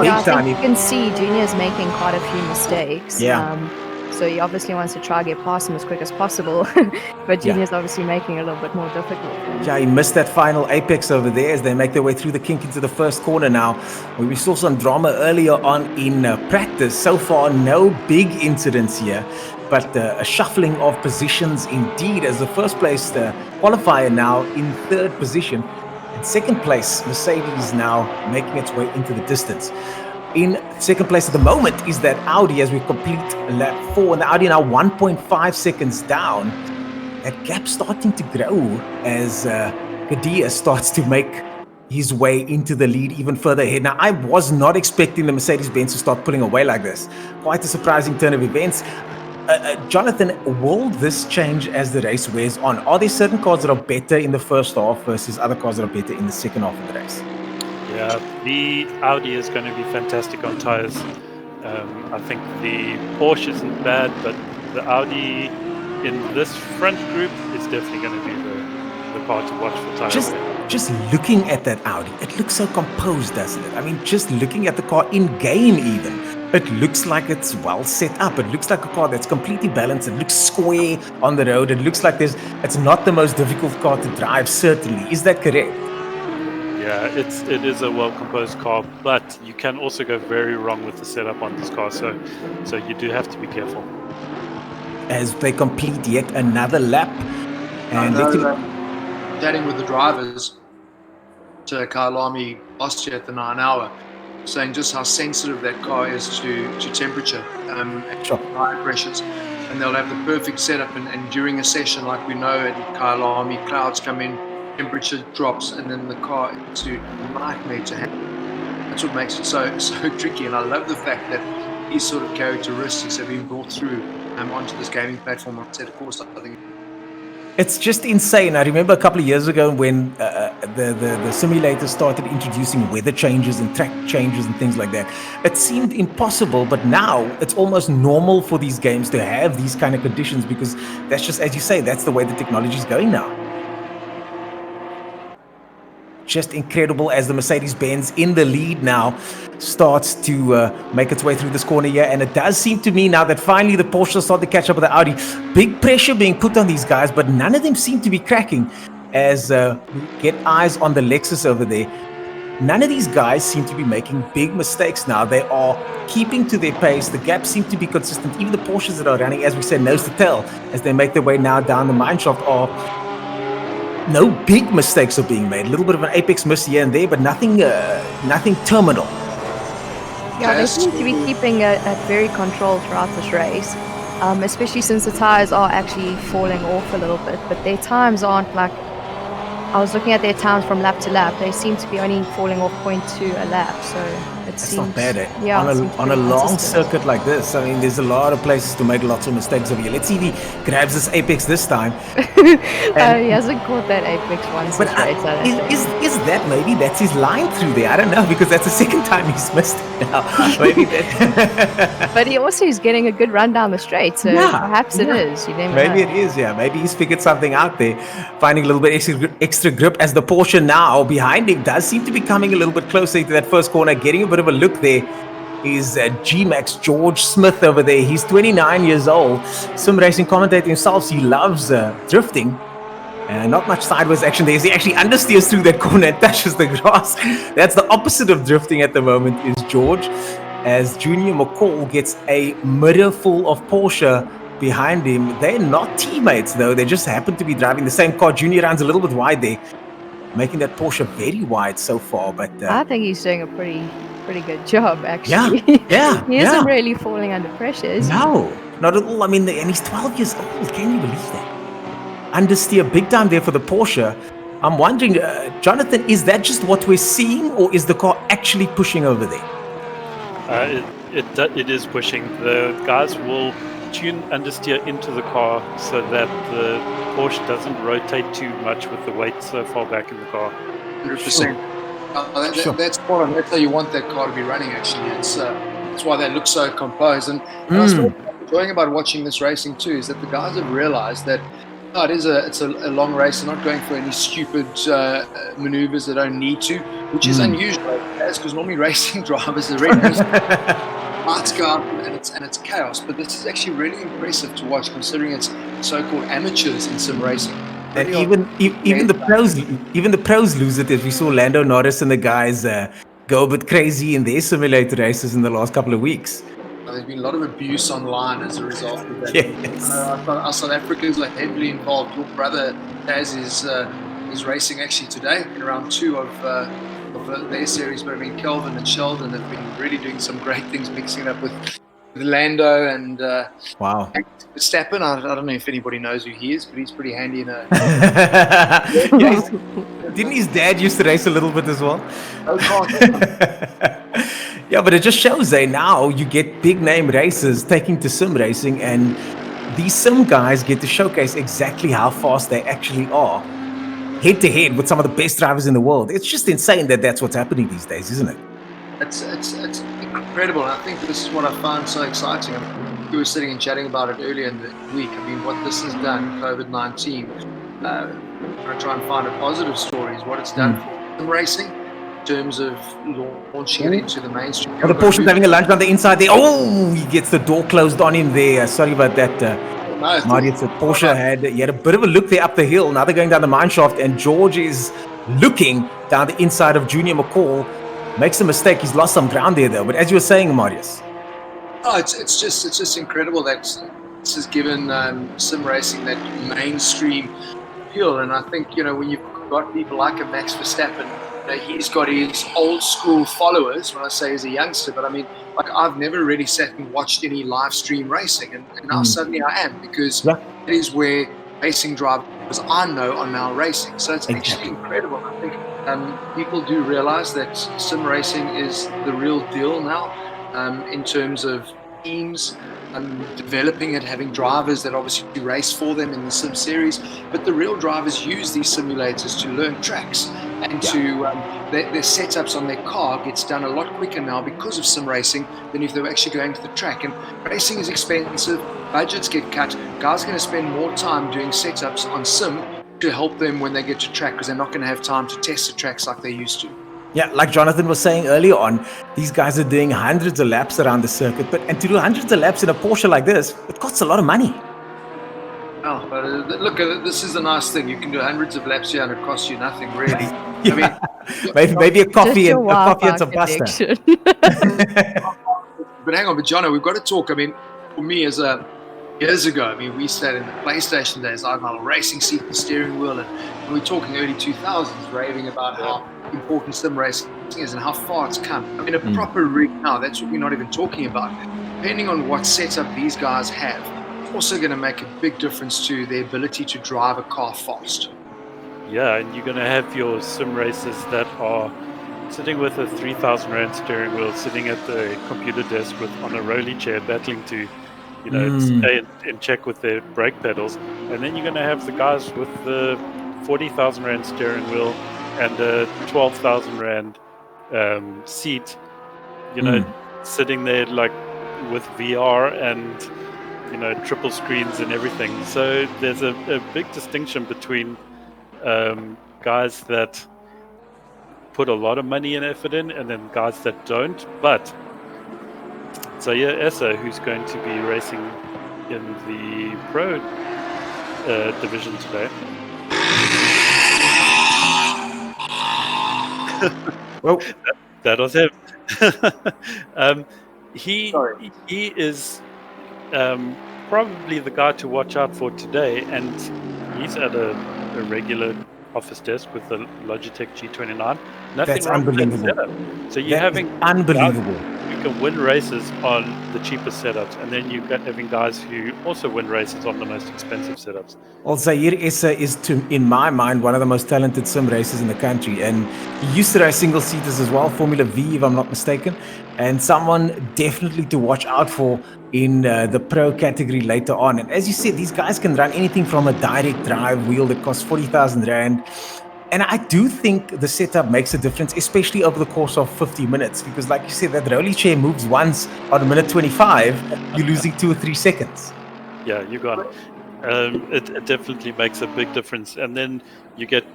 I think you can see Junior's making quite a few mistakes. Yeah. So he obviously wants to try to get past him as quick as possible. But Junior's obviously making it a little bit more difficult. Yeah, he missed that final apex over there as they make their way through the kink into the first corner now. We saw some drama earlier on in practice. So far, no big incidents here, but a shuffling of positions indeed, as the first place qualifier now in 3rd position. In 2nd place, Mercedes now making its way into the distance. In 2nd place at the moment is that Audi as we complete lap 4, and the Audi now 1.5 seconds down. That gap starting to grow as Kadia starts to make his way into the lead even further ahead. Now, I was not expecting the Mercedes-Benz to start pulling away like this. Quite a surprising turn of events. Jonathan, will this change as the race wears on? Are there certain cars that are better in the first half versus other cars that are better in the second half of the race? Yeah, the Audi is going to be fantastic on tires. I think the Porsche isn't bad, but the Audi in this front group is definitely going to be the car to watch for tires. Just looking at that Audi, it looks so composed, doesn't it? I mean, just looking at the car in game even, it looks like it's well set up. It looks like a car that's completely balanced. It looks square on the road. It looks like it's not the most difficult car to drive, certainly. Is that correct? Yeah, it is a well composed car, but you can also go very wrong with the setup on this car. So you do have to be careful. As they complete yet another lap. I And know let's see- that chatting with the drivers to Kyalami last year at the 9 hour, saying just how sensitive that car is to temperature and Sure. tire pressures. And they'll have the perfect setup, and during a session like we know at Kyalami, clouds come in, temperature drops, and then the car is a nightmare to handle. That's what makes it so tricky. And I love the fact that these sort of characteristics have been brought through onto this gaming platform. Like I said, of course, I think It's just insane. I remember a couple of years ago when the simulator started introducing weather changes and track changes and things like that. It seemed impossible, but now it's almost normal for these games to have these kind of conditions because that's just, as you say, that's the way the technology is going now. Just incredible as the Mercedes-Benz in the lead now starts to make its way through this corner here. And it does seem to me now that finally the Porsche start to catch up with the Audi. Big pressure being put on these guys, but none of them seem to be cracking as we get eyes on the Lexus over there. None of these guys seem to be making big mistakes now. They are keeping to their pace. The gaps seem to be consistent. Even the Porsches that are running, as we said, nose to tail, as they make their way now down the mineshaft are no big mistakes are being made. A little bit of an apex miss here and there, but nothing terminal. Yeah, they seem to be keeping it very controlled throughout this race, especially since the tires are actually falling off a little bit, but their times aren't like... I was looking at their times from lap to lap. They seem to be only falling off 0.2 a lap, so it seems... Not bad, eh? Yeah, on a long circuit like this, I mean, there's a lot of places to make lots of mistakes over here. Let's see if he grabs this apex this time. He hasn't caught that apex once this race. Is that maybe that's his line through there? I don't know, because that's the second time he's missed it now. Maybe that... But he also is getting a good run down the straight, so perhaps it is. You never Maybe know. it is, yeah. Maybe he's figured something out there, finding a little bit extra grip as the Porsche now behind him does seem to be coming a little bit closer to that first corner, getting a bit of a look there. Is G-Max George Smith over there. He's 29 years old. Sim racing commentator himself. He loves drifting. Not much sideways action there. He actually understeers through that corner and touches the grass. That's the opposite of drifting at the moment is George. As Junior McCall gets a mirror full of Porsche behind him. They're not teammates though. They just happen to be driving the same car. Junior runs a little bit wide there, making that Porsche very wide so far. But I think he's doing a pretty good job, actually. Yeah. He isn't really falling under pressure, is he? No, not at all. I mean, and he's 12 years old. Can you believe that? Understeer big time there for the Porsche. I'm wondering, Jonathan, is that just what we're seeing, or is the car actually pushing over there? It is pushing. The guys will tune understeer into the car so that the Porsche doesn't rotate too much with the weight so far back in the car. 100%. That's spot on. That's how you want that car to be running, actually. That's why they look so composed. And I was enjoying about watching this racing too is that the guys have realized that it's a long race. They're not going for any stupid maneuvers they don't need to, which is unusual, because normally racing drivers are ready. Lights go up and it's chaos. But this is actually really impressive to watch, considering it's so-called amateurs in sim racing. And even the pros lose it. As we saw Lando Norris and the guys go a bit crazy in their simulator races in the last couple of weeks. There's been a lot of abuse online as a result of that. Yes. Our South Africans are heavily involved. Your brother Taz is racing actually today in round 2 of their series. But I mean, Kelvin and Sheldon have been really doing some great things, mixing it up with Lando and wow. Verstappen. I don't know if anybody knows who he is, but he's pretty handy in a. Didn't his dad used to race a little bit as well? Oh, yeah, but it just shows now you get big name racers taking to sim racing, and these sim guys get to showcase exactly how fast they actually are, head to head with some of the best drivers in the world. It's just insane that that's what's happening these days, isn't it? It's incredible, and I think this is what I find so exciting. I mean, we were sitting and chatting about it earlier in the week. I mean, what this has done, COVID-19, I try and find a positive story, is what it's done for sim racing in terms of launching it into the mainstream. Oh, the Porsche's having a lunch on the inside there. Oh, he gets the door closed on him there. Sorry about that. Marty, it's a Porsche had a bit of a look there up the hill. Now they're going down the mine shaft, and George is looking down the inside of Junior McCall. Makes a mistake. He's lost some ground there, though. But as you were saying, Marius. Oh, it's just incredible that this has given sim racing that mainstream appeal. And I think, when you've got people like a Max Verstappen, he's got his old school followers. When I say as a youngster, but I mean, like, I've never really sat and watched any live stream racing, and now suddenly I am, because that is where racing drivers I know are now racing. So it's actually incredible. I think people do realize that sim racing is the real deal now, in terms of teams developing it, having drivers that obviously race for them in the sim series, but the real drivers use these simulators to learn tracks, and to their setups on their car gets done a lot quicker now because of sim racing than if they were actually going to the track. And racing is expensive, budgets get cut, guys are going to spend more time doing setups on sim to help them when they get to track, because they're not going to have time to test the tracks like they used to. Yeah, like Jonathan was saying earlier on, these guys are doing hundreds of laps around the circuit, and to do hundreds of laps in a Porsche like this, it costs a lot of money. Oh, but look, this is a nice thing. You can do hundreds of laps here and it costs you nothing, really. Yeah. I mean, maybe a coffee and some pasta. But hang on, but Jono, we've got to talk. I mean, for me, years ago, I mean, we sat in the PlayStation days. I had my racing seat and steering wheel, and we're talking early 2000s, raving about how important sim racing is and how far it's come. I mean, a proper rig now, that's what we're not even talking about. Depending on what setup these guys have, it's also going to make a big difference to their ability to drive a car fast. Yeah, and you're going to have your sim racers that are sitting with a 3,000 Rand steering wheel, sitting at the computer desk on a rolly chair, battling to stay in check with their brake pedals. And then you're going to have the guys with the 40,000 Rand steering wheel and a 12,000 Rand seat, sitting there like with VR and, triple screens and everything. So there's a big distinction between guys that put a lot of money and effort in, and then guys that don't. But so Essa, who's going to be racing in the pro division today. Well, that was him. He is probably the guy to watch out for today, and he's at a regular office desk with the Logitech G29. That's unbelievable. So you're having unbelievable. You can win races on the cheapest setups, and then you're having guys who also win races on the most expensive setups. Also, here Essa is, in my mind, one of the most talented sim racers in the country, and he used to race single seaters as well, Formula V, if I'm not mistaken, and someone definitely to watch out for in the pro category later on. And as you said, these guys can run anything from a direct drive wheel that costs 40,000 Rand. And I do think the setup makes a difference, especially over the course of 50 minutes, because like you said, that rolly chair moves once on a minute 25, you're losing 2 or 3 seconds. Yeah, you got it. It definitely makes a big difference. And then you get,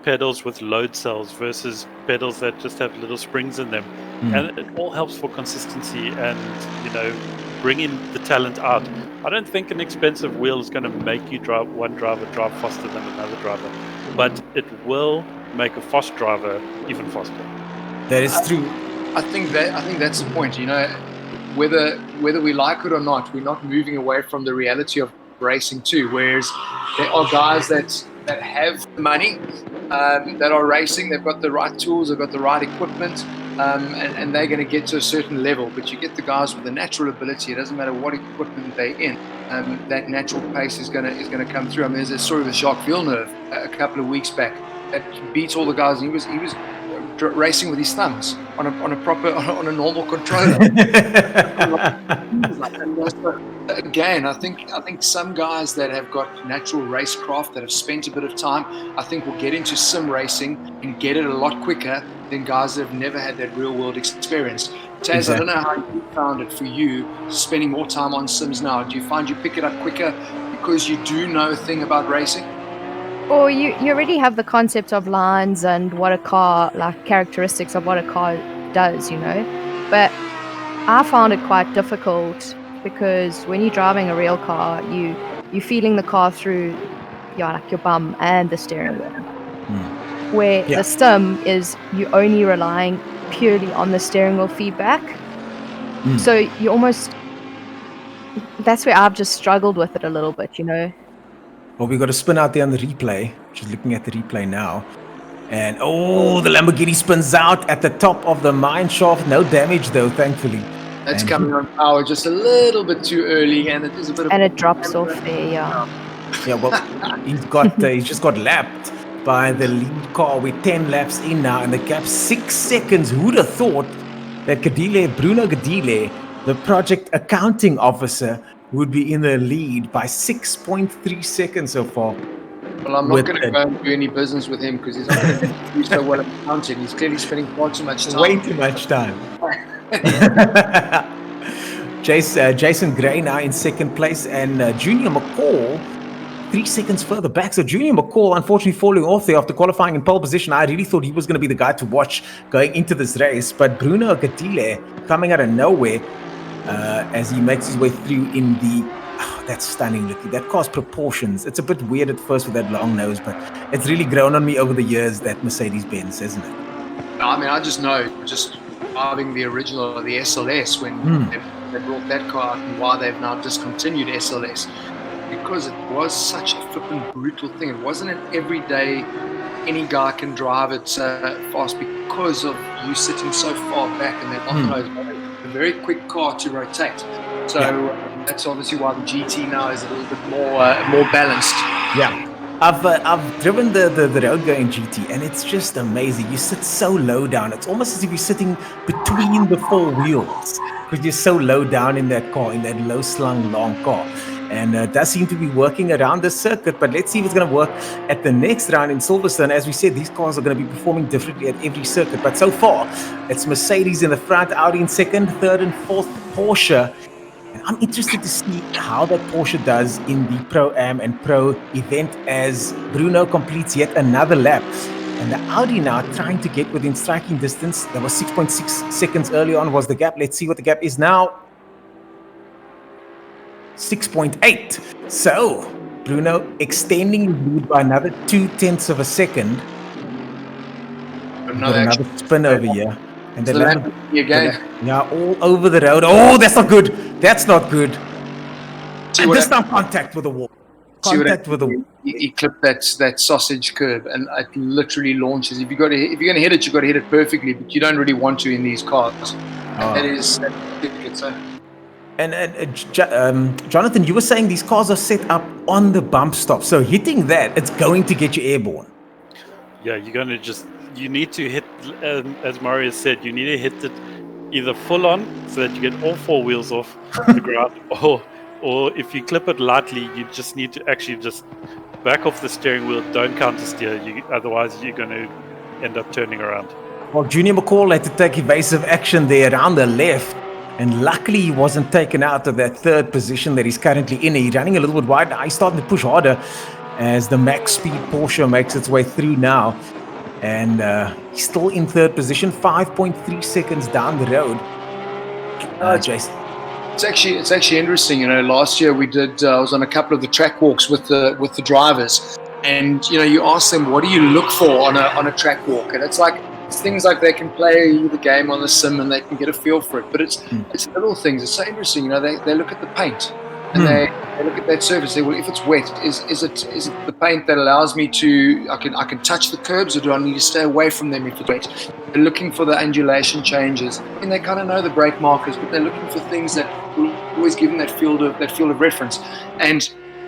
pedals with load cells versus pedals that just have little springs in them. And it all helps for consistency and, bringing the talent out. I don't think an expensive wheel is going to make one driver drive faster than another driver, but it will make a fast driver even faster. That is true. I think that's the point. Whether we like it or not, we're not moving away from the reality of racing too. Whereas there are guys that have money, that are racing, they've got the right tools, they've got the right equipment, and they're going to get to a certain level. But you get the guys with the natural ability. It doesn't matter what equipment they're in. That natural pace is going to come through. I mean, there's a story with Jacques Villeneuve a couple of weeks back that beats all the guys. He was racing with his thumbs on a normal controller. Again, I think some guys that have got natural racecraft, that have spent a bit of time, I think will get into sim racing and get it a lot quicker than guys that have never had that real world experience. Taz, exactly. I don't know how you found it for you, spending more time on sims now. Do you find you pick it up quicker because you do know a thing about racing? Or you already have the concept of lines and what a car, like characteristics of what a car does, But I found it quite difficult because when you're driving a real car, you're feeling the car through your bum and the steering wheel. where Yeah. the sim is you only relying purely on the steering wheel feedback. So you almost, that's where I've just struggled with it a little bit, you know. Well, we got to spin out there on the replay. Just looking at the replay now. And the Lamborghini spins out at the top of the mine shaft. No damage though, thankfully. That's And coming on power just a little bit too early, and it is a bit of And it drops off there, yeah. Yeah, well, he's just got lapped by the lead car. We're 10 laps in now, and the gap 6 seconds. Who'd have thought that Bruno Gadile, the project accounting officer, would be in the lead by 6.3 seconds so far. Well, I'm not going to go and do any business with him because he's not going to do so well at accounting. He's clearly spending far too much time. Way too much time. Jason Gray now in second place, and Junior McCall 3 seconds further back. So Junior McCall unfortunately falling off there after qualifying in pole position. I really thought he was going to be the guy to watch going into this race, but Bruno Gadile coming out of nowhere as he makes his way through in the that's stunning looking. That car's proportions. It's a bit weird at first with that long nose, but it's really grown on me over the years, that Mercedes-Benz, isn't it? I mean, I just know, just driving the original, the SLS, when they brought that car out, and why they've now discontinued SLS. Because it was such a flippin' brutal thing. It wasn't an everyday, any guy can drive it fast because of you sitting so far back, and they're a very quick car to rotate. So that's obviously why the GT now is a little bit more balanced. Yeah. I've driven the road going GT, and it's just amazing. You sit so low down. It's almost as if you're sitting between the four wheels because you're so low down in that car, in that low slung long car. And it does seem to be working around the circuit, but let's see if it's going to work at the next round in Silverstone. As we said, these cars are going to be performing differently at every circuit, but so far it's Mercedes in the front, Audi in second, third and fourth Porsche. And I'm interested to see how that Porsche does in the Pro-Am and Pro event as Bruno completes yet another lap. And the Audi now trying to get within striking distance. That was 6.6 seconds early on was the gap. Let's see what the gap is now. 6.8. So Bruno extending his lead by another 0.2 of a second. Another spin over here. And then again. Yeah, all over the road. Oh, that's not good. That's not good. And this now contact with the wall. Contact with the wall. He clipped that sausage curb, and it literally launches. If you're going to hit it, you've got to hit it perfectly, but you don't really want to in these cars. That is difficult. So. And Jonathan, you were saying these cars are set up on the bump stop. So hitting that, it's going to get you airborne. Yeah, you're going to you need to hit, as Mario said, you need to hit it either full on so that you get all four wheels off the ground, or if you clip it lightly, you just need to actually just back off the steering wheel, don't counter steer, otherwise you're going to end up turning around. Well, Junior McCall had to take evasive action there around the left. And luckily, he wasn't taken out of that third position that he's currently in. He's running a little bit wide. Now he's starting to push harder as the max speed Porsche makes its way through now. And he's still in third position, 5.3 seconds down the road. Jason. It's actually interesting. You know, last year I was on a couple of the track walks with the drivers, and you know, you ask them, what do you look for on a track walk, and it's things like they can play the game on the sim and they can get a feel for it, but it's little things. It's so interesting. You know, they look at the paint and they look at that surface. They say, well, if it's wet, is it the paint that allows me to I can touch the curbs, or do I need to stay away from them if it's wet? They're looking for the undulation changes, and they kind of know the brake markers, but they're looking for things that will always give them that field of reference. And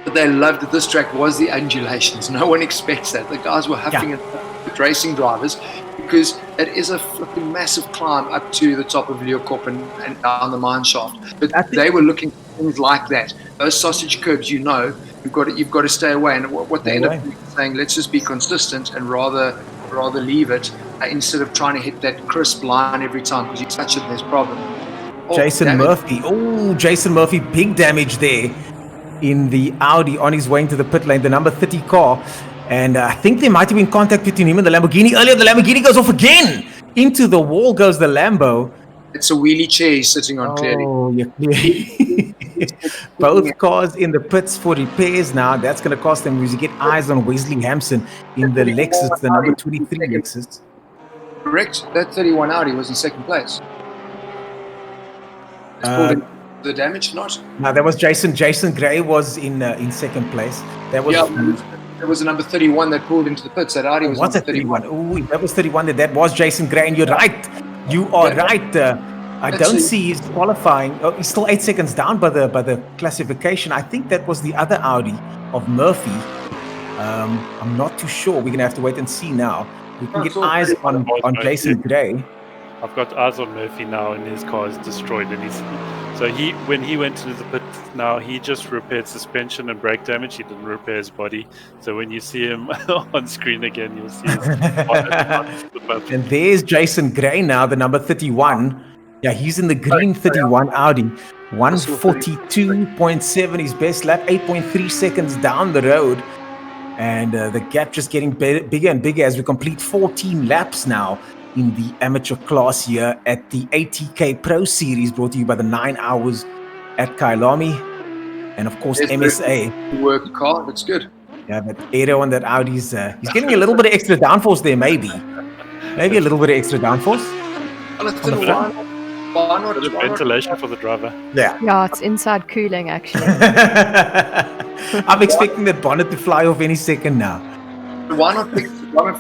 what they loved at this track was the undulations. No one expects that. The guys were huffing at the racing drivers, because it is a flipping massive climb up to the top of Leeuwkop and down the mine shaft. But they were looking for things like that. Those sausage curbs, you've got to stay away. And what they end up saying, let's just be consistent and rather leave it instead of trying to hit that crisp line every time, because you touch it and there's a problem. Jason Murphy, big damage there in the Audi on his way into the pit lane, the number 30 car. And I think there might have been contact between him and the Lamborghini. Earlier, the Lamborghini goes off again. Into the wall goes the Lambo. It's a wheelie chair he's sitting on, clearly. Oh, yeah, clearly. Both cars in the pits for repairs now. That's going to cost them because you get eyes on Wesley Hampson in the Lexus, the number 23 Lexus. Correct. That 31 Audi was in second place. It's called in the damage, not? No, that was Jason. Jason Gray was in second place. That was. There was a number 31 that pulled into the pits. That Audi was What's number that 31? Oh, that was 31. That was Jason Gray, and you're right. You are right. I don't see he's qualifying. Oh, he's still 8 seconds down by the classification. I think that was the other Audi of Murphy. I'm not too sure. We're gonna have to wait and see now. We can get eyes on Jason Gray. I've got eyes on Murphy now, and his car is destroyed. And when he went into the pit now, he just repaired suspension and brake damage. He didn't repair his body. So when you see him on screen again, you'll see his And there's Jason Gray now, the number 31. Yeah, he's in the green 31 Audi. 142.7, his best lap, 8.3 seconds down the road. And the gap just getting bigger and bigger as we complete 14 laps now in the amateur class here at the ATK Pro Series, brought to you by the 9 Hours at Kyalami. And of course, MSA. Worked car, that's good. Yeah, that aero on that Audi is he's getting a little bit of extra downforce there, maybe. Maybe a little bit of extra downforce. Why not? Ventilation for the driver. Yeah, it's inside cooling actually. I'm expecting that bonnet to fly off any second now. Why not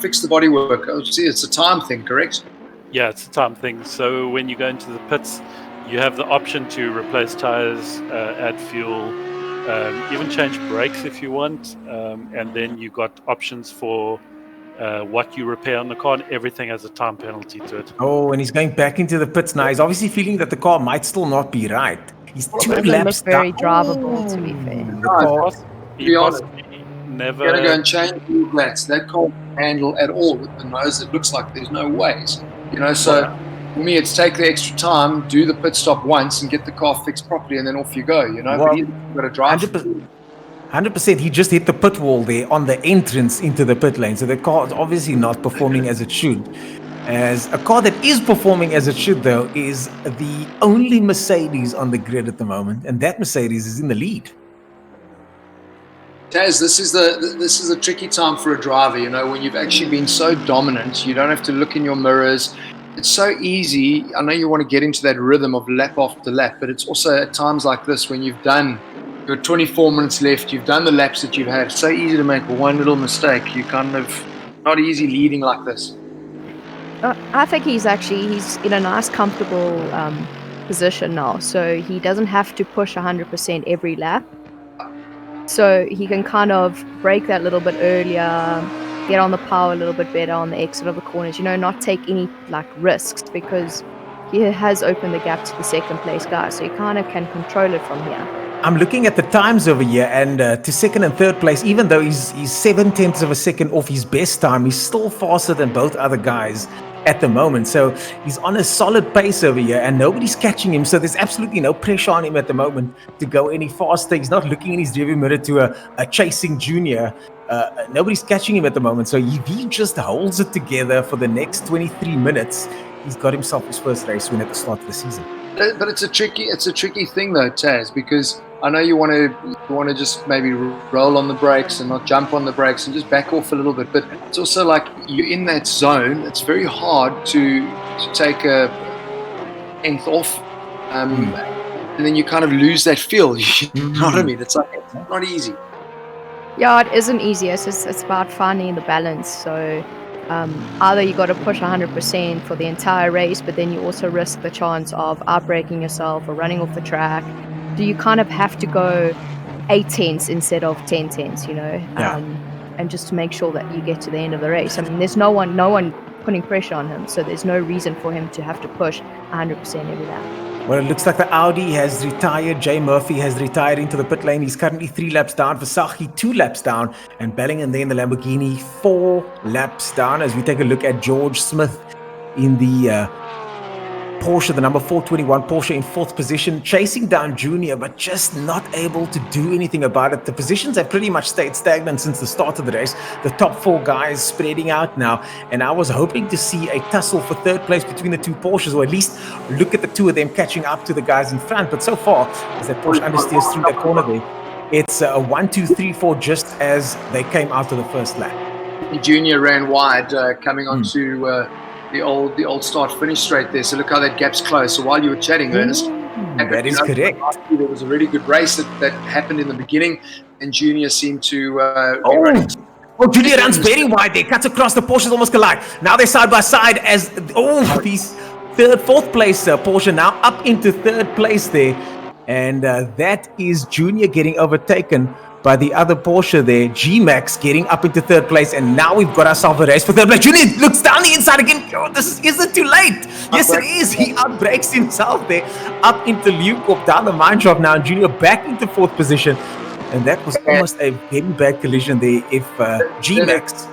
fix the bodywork? Oh, see, it's a time thing, correct? Yeah, it's a time thing. So when you go into the pits, you have the option to replace tires, add fuel, even change brakes if you want, and then you got options for what you repair on the car, and everything has a time penalty to it. Oh, and he's going back into the pits now. He's obviously feeling that the car might still not be right. He's 2 laps very drivable, to be fair. Be honest, never you're going to go and change the flats. That can't handle at all with the nose. It looks like there's no ways. So for me, it's take the extra time, do the pit stop once, and get the car fixed properly, and then off you go. But you've got to drive. 100%. He just hit the pit wall there on the entrance into the pit lane. So the car is obviously not performing as it should. As a car that is performing as it should, though, is the only Mercedes on the grid at the moment, and that Mercedes is in the lead. Taz, this is a tricky time for a driver. When you've actually been so dominant, you don't have to look in your mirrors. It's so easy. I know you want to get into that rhythm of lap after lap, but it's also at times like this when you've got 24 minutes left, you've done the laps that you've had. It's so easy to make one little mistake. You kind of not easy leading like this. I think he's in a nice, comfortable position now. So he doesn't have to push 100% every lap. So he can kind of break that little bit earlier, get on the power a little bit better on the exit of the corners, not take any risks, because he has opened the gap to the second place guy. So he kind of can control it from here. I'm looking at the times over here, and to second and third place, even though he's 0.7 of a second off his best time, he's still faster than both other guys at the moment. So he's on a solid pace over here, and nobody's catching him. So there's absolutely no pressure on him at the moment to go any faster. He's not looking in his rearview mirror to a chasing junior. Nobody's catching him at the moment. So if he just holds it together for the next 23 minutes, he's got himself his first race win at the start of the season. But it's a tricky thing though, Taz, because I know you want to just maybe roll on the brakes and not jump on the brakes and just back off a little bit. But it's also like you're in that zone. It's very hard to take a nth off, and then you kind of lose that feel. You know what I mean? It's not easy. Yeah, it isn't easy. It's about finding the balance. So either you got to push 100% for the entire race, but then you also risk the chance of outbraking yourself or running off the track. Do you kind of have to go 8 tenths instead of 10 tenths, and just to make sure that you get to the end of the race? I mean, there's no one putting pressure on him, so there's no reason for him to have to push 100% every lap. Well, it looks like the Audi has retired. Jay Murphy has retired into the pit lane. He's currently 3 laps down. Versace 2 laps down. And Bellingham there in the Lamborghini 4 laps down. As we take a look at George Smith in the Porsche, the number 421 Porsche in 4th position, chasing down Junior, but just not able to do anything about it. The positions have pretty much stayed stagnant since the start of the race. The top 4 guys spreading out now, and I was hoping to see a tussle for 3rd place between the 2 Porsches, or at least look at the 2 of them catching up to the guys in front. But so far, as that Porsche understeers through that corner there, it's a 1, 2, 3, 4 just as they came out of the first lap. Junior ran wide coming onto the old start-finish straight there. So look how that gap's close. So while you were chatting, Ernest, that is correct. There was a really good race that happened in the beginning, and Junior seemed to be running. Oh, Junior runs very wide there, cuts across, the Porsches almost collide. Now they're side by side as, these 3rd, 4th place Porsche now up into 3rd place there. And that is Junior getting overtaken by the other Porsche there, G-Max getting up into 3rd place, and now we've got ourselves a race for 3rd place. Junior looks down the inside again. Oh, is it too late? Yes, it is. He outbrakes himself there, up into Leeuwkop, down the mine shaft now, and Junior back into 4th position. And that was almost a very bad collision there if G-Max...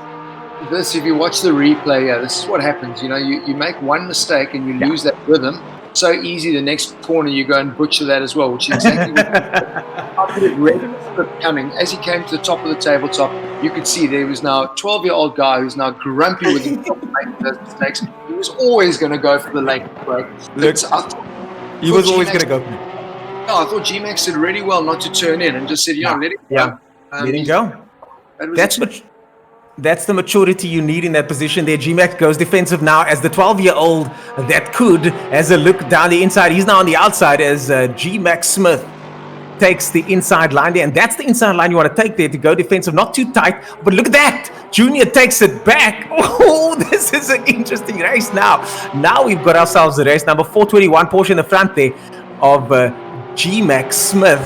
If you watch the replay, this is what happens. You know, you make one mistake and you lose that rhythm. So easy, the next corner you go and butcher that as well, which is exactly what coming. As he came to the top of the tabletop, you could see there was now a 12-year-old guy who's now grumpy with himself making those mistakes. He was always going to go for the late break. He was always going to go. I thought G-Max did really well not to turn in and just said, let it go. Let him go. That's the maturity you need in that position there. G-Max goes defensive now as the 12-year-old that could, as a look down the inside. He's now on the outside as G-Max Smith takes the inside line there. And that's the inside line you want to take there to go defensive. Not too tight, but look at that. Junior takes it back. Oh, this is an interesting race now. Now we've got ourselves a race. Number 421 Porsche in the front there of G-Max Smith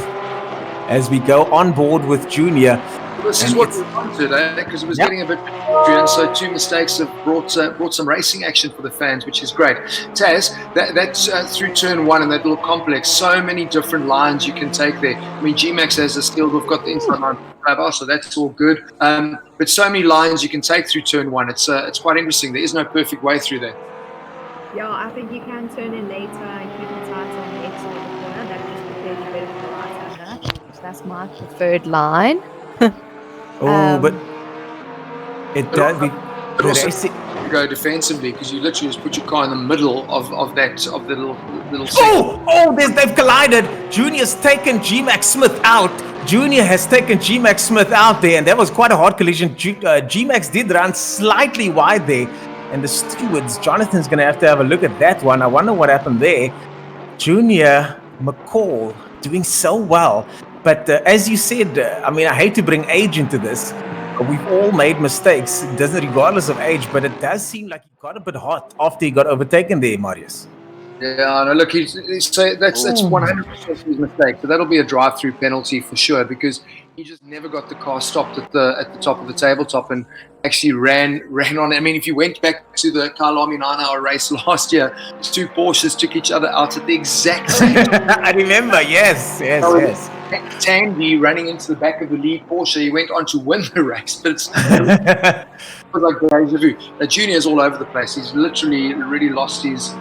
as we go on board with Junior. This is what we wanted, because it was getting a bit and so 2 mistakes have brought some racing action for the fans, which is great. Taz, that's through turn 1 and that little complex, so many different lines you can take there. I mean, G-Max has the skill, we've got the inside line so that's all good. But so many lines you can take through turn 1. It's quite interesting. There is no perfect way through there. Yeah, I think you can turn in later and keep it tight on the exit of the corner. That just prepares you better for the right-hander. So that's my preferred line. But it does. But also go defensively because you literally just put your car in the middle of the little. They've collided. Junior's taken G-Max Smith out. Junior has taken G-Max Smith out there, and that was quite a hard collision. G-Max did run slightly wide there, and the stewards, Jonathan's going to have a look at that one. I wonder what happened there. Junior McCall doing so well. But as you said, I hate to bring age into this. We've all made mistakes, regardless of age, but it does seem like he got a bit hot after he got overtaken there, Marius. Yeah, no, look, that's 100% his mistake. So that'll be a drive-through penalty for sure because he just never got the car stopped at the top of the tabletop and actually ran on. I mean, if you went back to the Kyalami 9-hour race last year, 2 Porsches took each other out at the exact same time. I remember, yes. Tandy running into the back of the lead Porsche, he went on to win the race, but it was like deja vu. Junior's all over the place. He's literally really lost his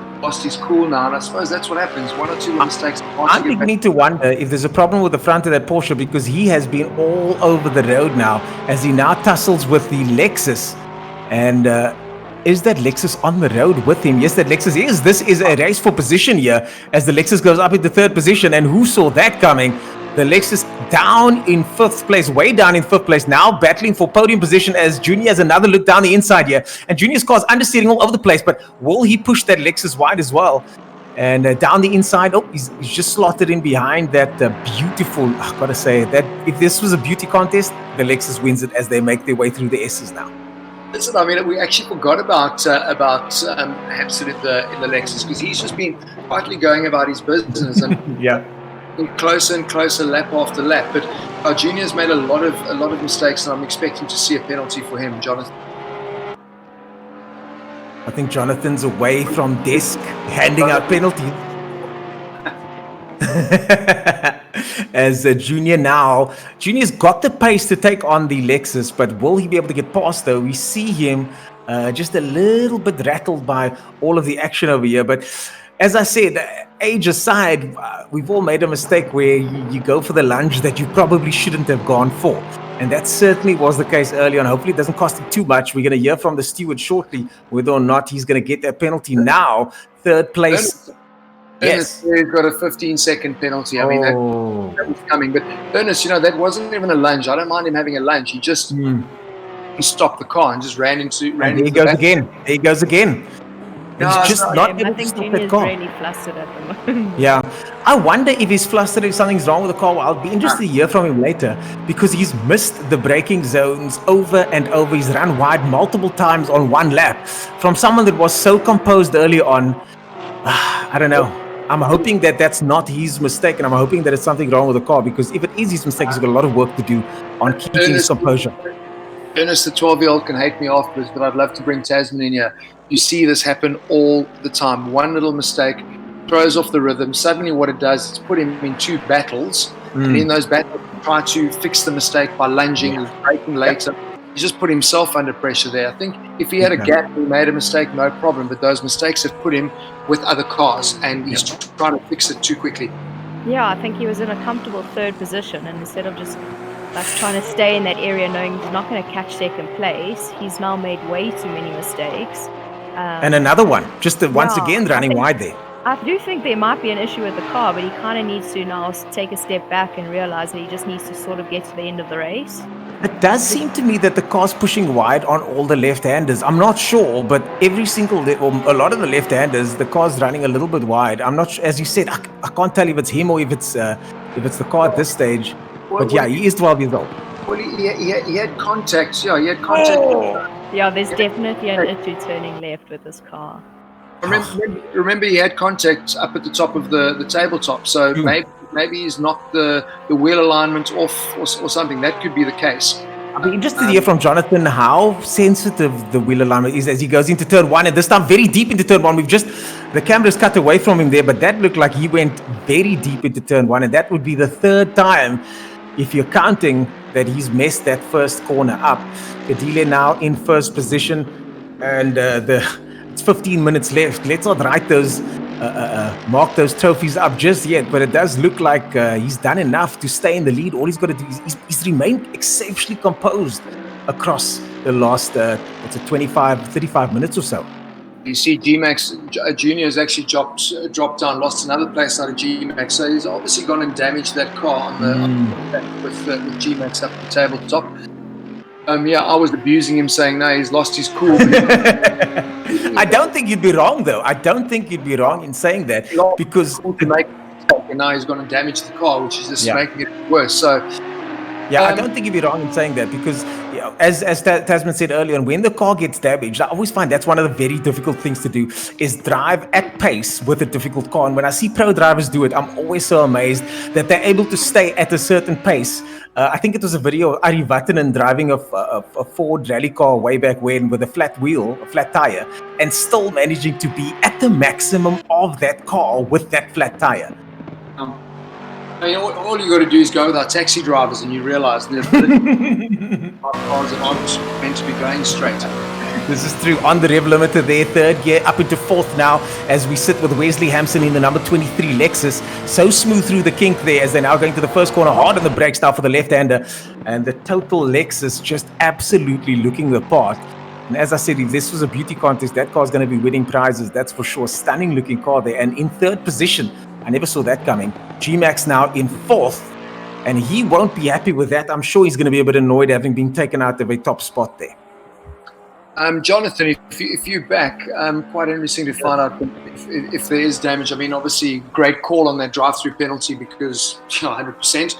cool now, and I suppose that's what happens. 1 or 2 mistakes. I'm beginning to wonder if there's a problem with the front of that Porsche because he has been all over the road now as he now tussles with the Lexus. And is that Lexus on the road with him? Yes, that Lexus is. This is a race for position here as the Lexus goes up into 3rd position. And who saw that coming? The Lexus down in 5th place, way down in 5th place, now battling for podium position as Junior has another look down the inside here. And Junior's car's understeering all over the place, but will he push that Lexus wide as well? And down the inside, he's just slotted in behind that beautiful, I've got to say, that if this was a beauty contest, the Lexus wins it as they make their way through the S's now. Listen, I mean, we actually forgot about Hapsid in the Lexus because he's just been quietly going about his business and yeah. Closer and closer lap after lap, but our Junior's made a lot of mistakes, and I'm expecting to see a penalty for him, Jonathan. I think Jonathan's away from desk, handing out penalties. As Junior's got the pace to take on the Lexus, but will he be able to get past though? We see him just a little bit rattled by all of the action over here, but as I said, age aside, we've all made a mistake where you go for the lunge that you probably shouldn't have gone for. And that certainly was the case early on. Hopefully it doesn't cost him too much. We're going to hear from the steward shortly whether or not he's going to get that penalty. Now, third place. Ernest, he's got a 15-second penalty. I mean, that was coming. But Ernest, that wasn't even a lunge. I don't mind him having a lunge. He just he stopped the car and just ran into. There he goes again. There he goes again. He's just not able I to think stop that Junior's car. really flustered at the moment. Yeah. I wonder if he's flustered, if something's wrong with the car. Well, I'll be interested to hear from him later because he's missed the braking zones over and over. He's run wide multiple times on one lap. From someone that was so composed early on, I don't know. I'm hoping that that's not his mistake, and I'm hoping that it's something wrong with the car, because if it is his mistake, he's got a lot of work to do on keeping his composure. Ernest, the 12-year-old, can hate me afterwards, but I'd love to bring Tasman in here. You see this happen all the time. One little mistake throws off the rhythm. Suddenly what it does is put him in two battles, and in those battles, try to fix the mistake by lunging and braking later. He just put himself under pressure there. I think if he had a gap and he made a mistake, no problem. But those mistakes have put him with other cars, and he's trying to fix it too quickly. Yeah, I think he was in a comfortable third position, and instead of just trying to stay in that area knowing he's not going to catch second place, he's now made way too many mistakes. And another one, just once again running wide there. I do think there might be an issue with the car, but he kind of needs to now take a step back and realize that he just needs to sort of get to the end of the race. It does seem to me that the car's pushing wide on all the left-handers. I'm not sure, but every single, or a lot of the left-handers, the car's running a little bit wide. I'm not sure, as you said, I can't tell if it's him or if it's the car at this stage. But yeah, he is 12 years old. Well, he had contact. Yeah, he had contact. Yeah, there's definitely an issue turning left with this car. Remember, he had contact up at the top of the tabletop, so maybe he's knocked the wheel alignment off or something. That could be the case. I'd be interested to hear from Jonathan how sensitive the wheel alignment is as he goes into turn one, and this time very deep into turn one. The camera's cut away from him there, but that looked like he went very deep into turn one, and that would be the third time, if you're counting, that he's messed that first corner up. Kadile now in first position, and it's 15 minutes left. Let's not write those, mark those trophies up just yet, but it does look like he's done enough to stay in the lead. All he's got to do is he's remained exceptionally composed across the last 35 minutes or so. You see, G-Max Junior has actually dropped down, lost another place out of G-Max. So he's obviously gone and damaged that car with G-Max up the tabletop. I was abusing him, saying no, he's lost his cool. I don't think you'd be wrong, though. I don't think you'd be wrong in saying that, because to make a mistake, and now he's going to damage the car, which is just making it worse. So. Yeah, I don't think you'd be wrong in saying that, because as Tasman said earlier on, when the car gets damaged, I always find that's one of the very difficult things to do, is drive at pace with a difficult car. And when I see pro drivers do it, I'm always so amazed that they're able to stay at a certain pace. I think it was a video of Ari Vatanen driving a Ford rally car way back when with a flat wheel, a flat tire, and still managing to be at the maximum of that car with that flat tire. All you got to do is go with our taxi drivers, and you realize that our cars aren't meant to be going straight. This is true. On the rev limiter there, third gear, up into fourth now, as we sit with Wesley Hampson in the number 23 Lexus. So smooth through the kink there, as they're now going to the first corner, hard on the brakes now for the left-hander. And the total Lexus just absolutely looking the part. And as I said, if this was a beauty contest, that car's going to be winning prizes, that's for sure. Stunning looking car there. And in third position, I never saw that coming. G-Max now in fourth, and he won't be happy with that. I'm sure he's going to be a bit annoyed having been taken out of a top spot there. Jonathan, if you're back, quite interesting to find out if there is damage. I mean, obviously, great call on that drive-through penalty, because 100%.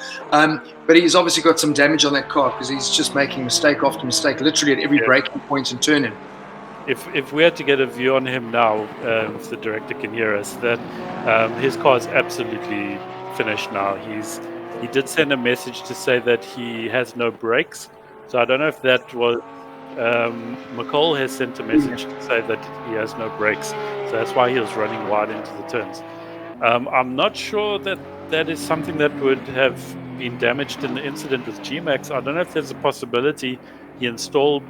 But he's obviously got some damage on that car, because he's just making mistake after mistake, literally at every braking point and turn-in. If we had to get a view on him now, if the director can hear us, that his car is absolutely finished now. He did send a message to say that he has no brakes. So I don't know if that was McCall has sent a message to say that he has no brakes. So that's why he was running wide into the turns. I'm not sure that is something that would have been damaged in the incident with G-Max. I don't know if there's a possibility he installed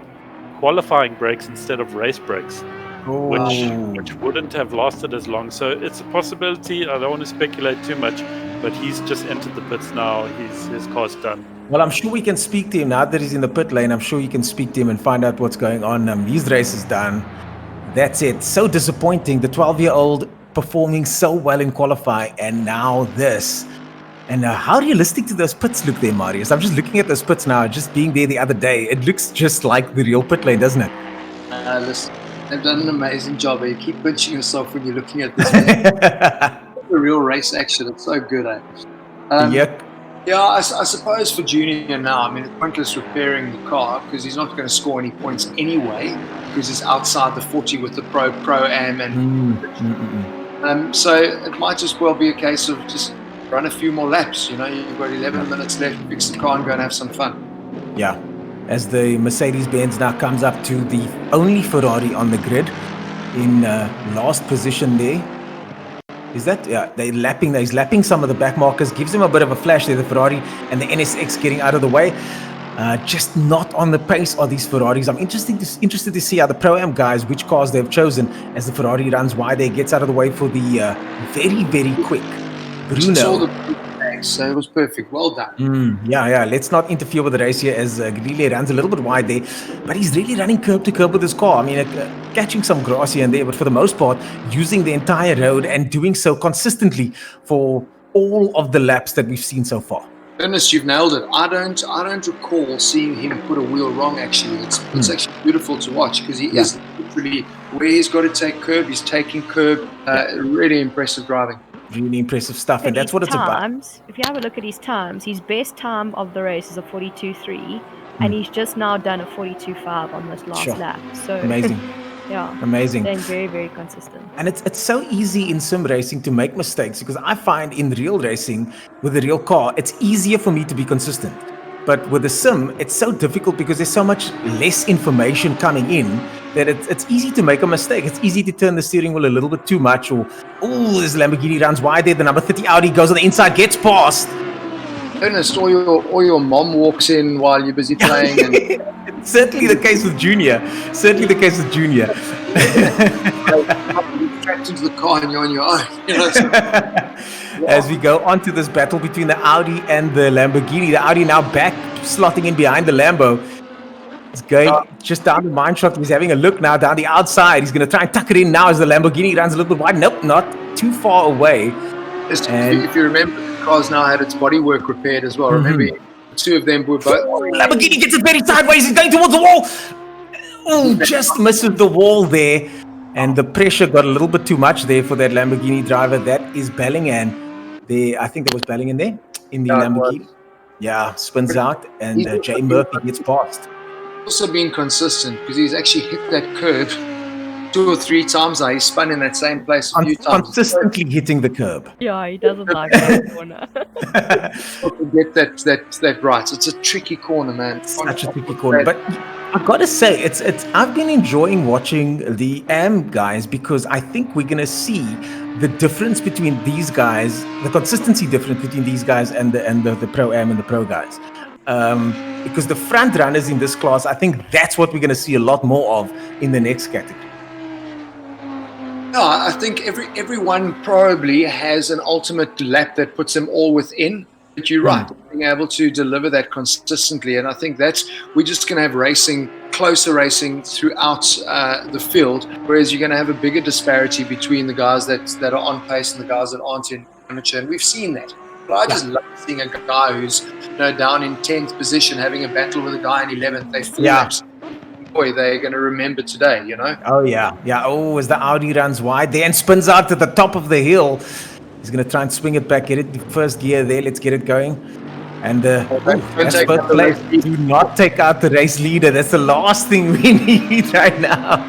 qualifying brakes instead of race brakes. which wouldn't have lasted as long. So it's a possibility. I don't want to speculate too much, but he's just entered the pits now. His car's done. Well, I'm sure we can speak to him now that he's in the pit lane. I'm sure you can speak to him and find out what's going on. His race is done. That's it. So disappointing. The 12-year-old performing so well in qualifying, and now this. And how realistic do those pits look there, Marius? I'm just looking at those pits now, just being there the other day. It looks just like the real pit lane, doesn't it? Listen, they've done an amazing job. You keep pinching yourself when you're looking at this. The real race action. It's so good, eh? Yeah, I suppose for Junior now, I mean, it's pointless repairing the car because he's not going to score any points anyway because he's outside the 40 with the Pro-Am. And so it might as well be a case of just run a few more laps. You know, you've got 11 minutes left, fix the car and go and have some fun. Yeah, as the Mercedes-Benz now comes up to the only Ferrari on the grid in last position there. Is that, yeah, he's lapping some of the back markers, gives him a bit of a flash there, the Ferrari and the NSX getting out of the way. Just not on the pace of these Ferraris. I'm interested to see how the Pro-Am guys, which cars they've chosen as the Ferrari runs wide there, gets out of the way for the very, very quick Bruno. So it was perfect. Well done. Yeah. Let's not interfere with the race here as Grilli runs a little bit wide there. But he's really running curb to curb with his car. I mean, catching some grass here and there, but for the most part, using the entire road and doing so consistently for all of the laps that we've seen so far. Ernest, you've nailed it. I don't recall seeing him put a wheel wrong, actually. It's actually beautiful to watch because he is literally where he's got to take curb, he's taking curb. Really impressive driving. Really impressive stuff, and that's what it's about. If you have a look at his times, his best time of the race is a 42.3, and he's just now done a 42.5 on this last lap. So amazing. Yeah, amazing. Staying very, very consistent. And it's so easy in sim racing to make mistakes because I find in real racing with a real car, it's easier for me to be consistent. But with the sim, it's so difficult because there's so much less information coming in that it's easy to make a mistake. It's easy to turn the steering wheel a little bit too much, or this Lamborghini runs wide there. The number 30 Audi goes on the inside, gets past. Ernest, or your mom walks in while you're busy playing. And Certainly the case with Junior. Trapped into the car and you're on your own. You know, As we go on to this battle between the Audi and the Lamborghini. The Audi now back, slotting in behind the Lambo. He's going just down the mine shot. He's having a look now down the outside. He's going to try and tuck it in now as the Lamborghini runs a little bit wide. Nope, not too far away. If you remember, the car's now had its bodywork repaired as well. Remember, the two of them were both... Lamborghini gets it very sideways. He's going towards the wall. Oh, just misses the wall there. And the pressure got a little bit too much there for that Lamborghini driver. That is Bellingham. I think there was Bellingham there in the Lamborghini. Yeah, spins out and Jay Murphy gets past. Also being consistent because he's actually hit that curb 2 or 3 times now. He's spun in that same place a few times. Consistently hitting the curb. Yeah, he doesn't like that corner. Get that right. It's a tricky corner, man. Such a tricky corner. But I've got to say, I've been enjoying watching the AM guys because I think we're going to see the difference between these guys, the consistency difference between these guys and the Pro-Am and the Pro guys. Because the front runners in this class, I think that's what we're going to see a lot more of in the next category. No, I think everyone probably has an ultimate lap that puts them all within. But you're right, being able to deliver that consistently. And I think we're just going to have closer racing throughout the field, whereas you're going to have a bigger disparity between the guys that are on pace and the guys that aren't in amateur. And we've seen that. But I just love seeing a guy who's down in 10th position having a battle with a guy in 11th. They feel laps. Boy, they're going to remember today, Oh, yeah. Oh, as the Audi runs wide there and spins out to the top of the hill. He's going to try and swing it back, get it first gear there. Let's get it going. And that's first place. Do not take out the race leader. That's the last thing we need right now.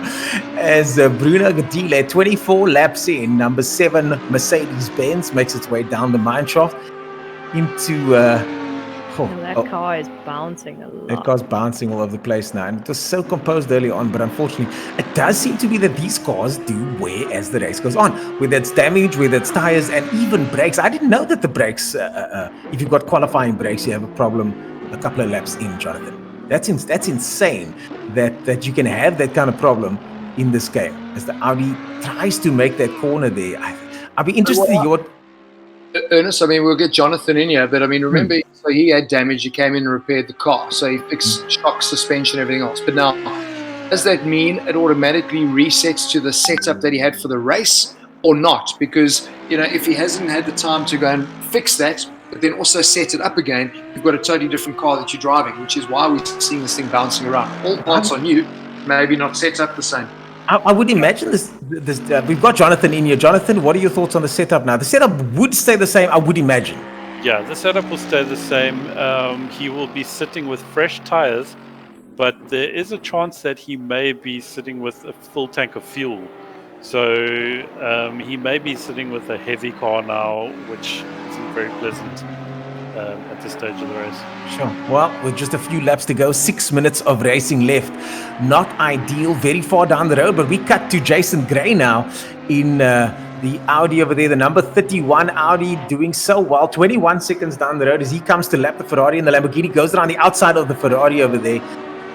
As Bruno Gadile, 24 laps in, number 7 Mercedes-Benz makes its way down the mine shaft into... that car is bouncing a lot. That car's bouncing all over the place now. And it was so composed early on, but unfortunately, it does seem to be that these cars do wear as the race goes on. Whether it's damage, whether it's tires, and even brakes. I didn't know that the brakes, if you've got qualifying brakes, you have a problem a couple of laps in, Jonathan. That's insane that you can have that kind of problem in this game as the Audi tries to make that corner there. I'll be interested in your... Ernest, I mean, we'll get Jonathan in here, but I mean, remember, so he had damage. He came in and repaired the car. So he fixed shock, suspension, everything else. But now, does that mean it automatically resets to the setup that he had for the race or not? Because, you know, if he hasn't had the time to go and fix that, but then also set it up again, you've got a totally different car that you're driving, which is why we're seeing this thing bouncing around. All parts are new, maybe not set up the same. I would imagine this we've got Jonathan in here. Jonathan, what are your thoughts on the setup now? The setup would stay the same, I would imagine. Yeah, the setup will stay the same. He will be sitting with fresh tires, but there is a chance that he may be sitting with a full tank of fuel. So he may be sitting with a heavy car now, which isn't very pleasant at this stage of the race. Sure. Well, with just a few laps to go, 6 minutes of racing left. Not ideal, very far down the road, but we cut to Jason Gray now in the Audi over there, the number 31 Audi, doing so well. 21 seconds down the road as he comes to lap the Ferrari, and the Lamborghini goes around the outside of the Ferrari over there.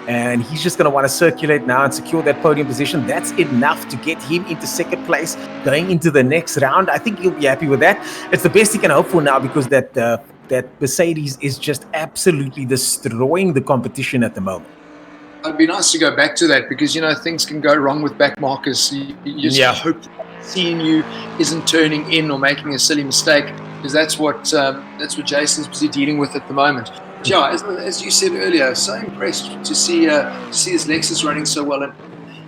And he's just going to want to circulate now and secure that podium position. That's enough to get him into second place going into the next round. I think he'll be happy with that. It's the best he can hope for now, because that Mercedes is just absolutely destroying the competition at the moment. It'd be nice to go back to that, because, you know, things can go wrong with back markers. You just hope seeing you isn't turning in or making a silly mistake, because that's what Jason's busy dealing with at the moment. Yeah, as you said earlier, so impressed to see his Lexus running so well,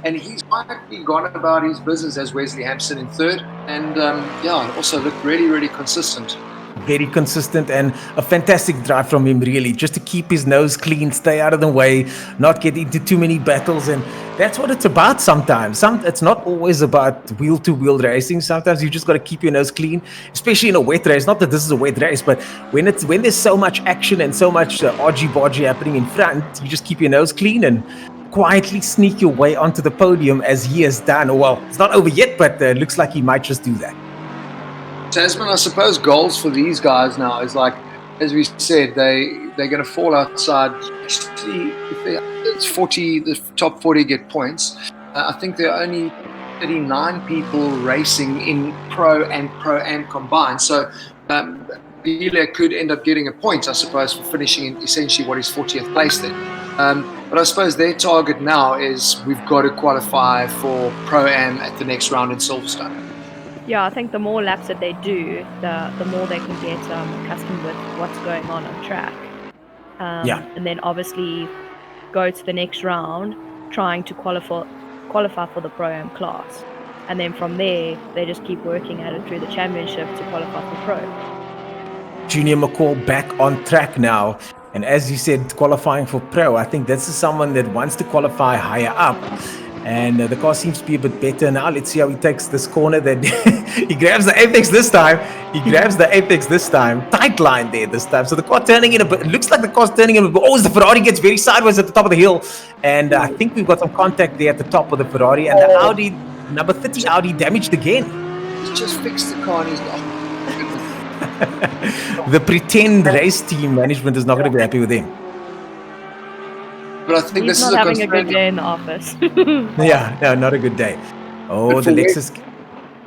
and he's quietly gone about his business as Wesley Hampson in third, and also looked really, really consistent. Very consistent, and a fantastic drive from him, really, just to keep his nose clean, stay out of the way, not get into too many battles. And that's what it's about sometimes. It's not always about wheel-to-wheel racing. Sometimes you just got to keep your nose clean, especially in a wet race. Not that this is a wet race, but when there's so much action and so much argy-bargy happening in front, you just keep your nose clean and quietly sneak your way onto the podium, as he has done. Well, it's not over yet, but it looks like he might just do that. Tasman, I suppose goals for these guys now is, like, as we said, they're going to fall outside. Actually, it's 40, the top 40 get points. I think there are only 39 people racing in Pro and combined. So Bile could end up getting a point, I suppose, for finishing in essentially what is 40th place then. But I suppose their target now is we've got to qualify for Pro-Am at the next round in Silverstone. Yeah, I think the more laps that they do, the more they can get accustomed with what's going on track. And then obviously go to the next round trying to qualify for the Pro-Am class. And then from there, they just keep working at it through the championship to qualify for Pro. Junior McCall back on track now. And as you said, qualifying for Pro, I think this is someone that wants to qualify higher up. And the car seems to be a bit better now. Let's see how he takes this corner. That he grabs the apex this time. Tight line there this time. So the car turning in a bit. It looks like the car's turning in a bit. Oh, the Ferrari gets very sideways at the top of the hill. And I think we've got some contact there at the top of the Ferrari. And the Audi, number 30 Audi, damaged again. He's just fixed the car and he's not. The pretend race team management is not going to be happy with him. But I think He's this not is having a good day in the office. No, not a good day. Oh, the Lexus.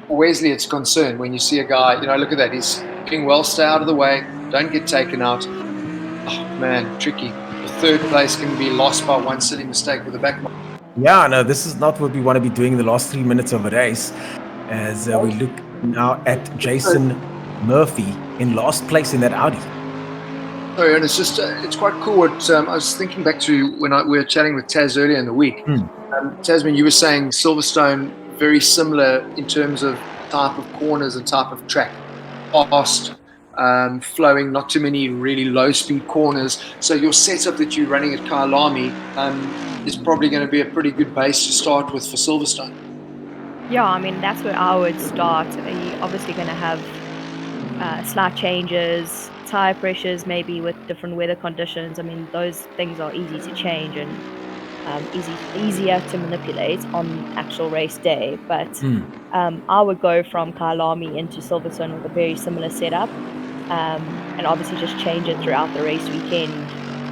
For Wesley, it's concern when you see a guy, you know, look at that. He's doing well, stay out of the way, don't get taken out. Oh, man, tricky. The third place can be lost by one silly mistake with a back mark. Yeah, no, this is not what we want to be doing in the last 3 minutes of a race. As we look now at Jason Murphy in last place in that Audi. Sorry, and it's just, it's quite cool what I was thinking back to when we were chatting with Taz earlier in the week. Tasman, you were saying Silverstone, very similar in terms of type of corners and type of track. Fast, flowing, not too many really low-speed corners. So your setup that you're running at Kyalami is probably going to be a pretty good base to start with for Silverstone. Yeah, I mean, that's where I would start. You're obviously going to have slight changes, tire pressures, maybe with different weather conditions. I mean, those things are easy to change and easier to manipulate on actual race day. But I would go from Kyalami into Silverstone with a very similar setup, and obviously just change it throughout the race weekend.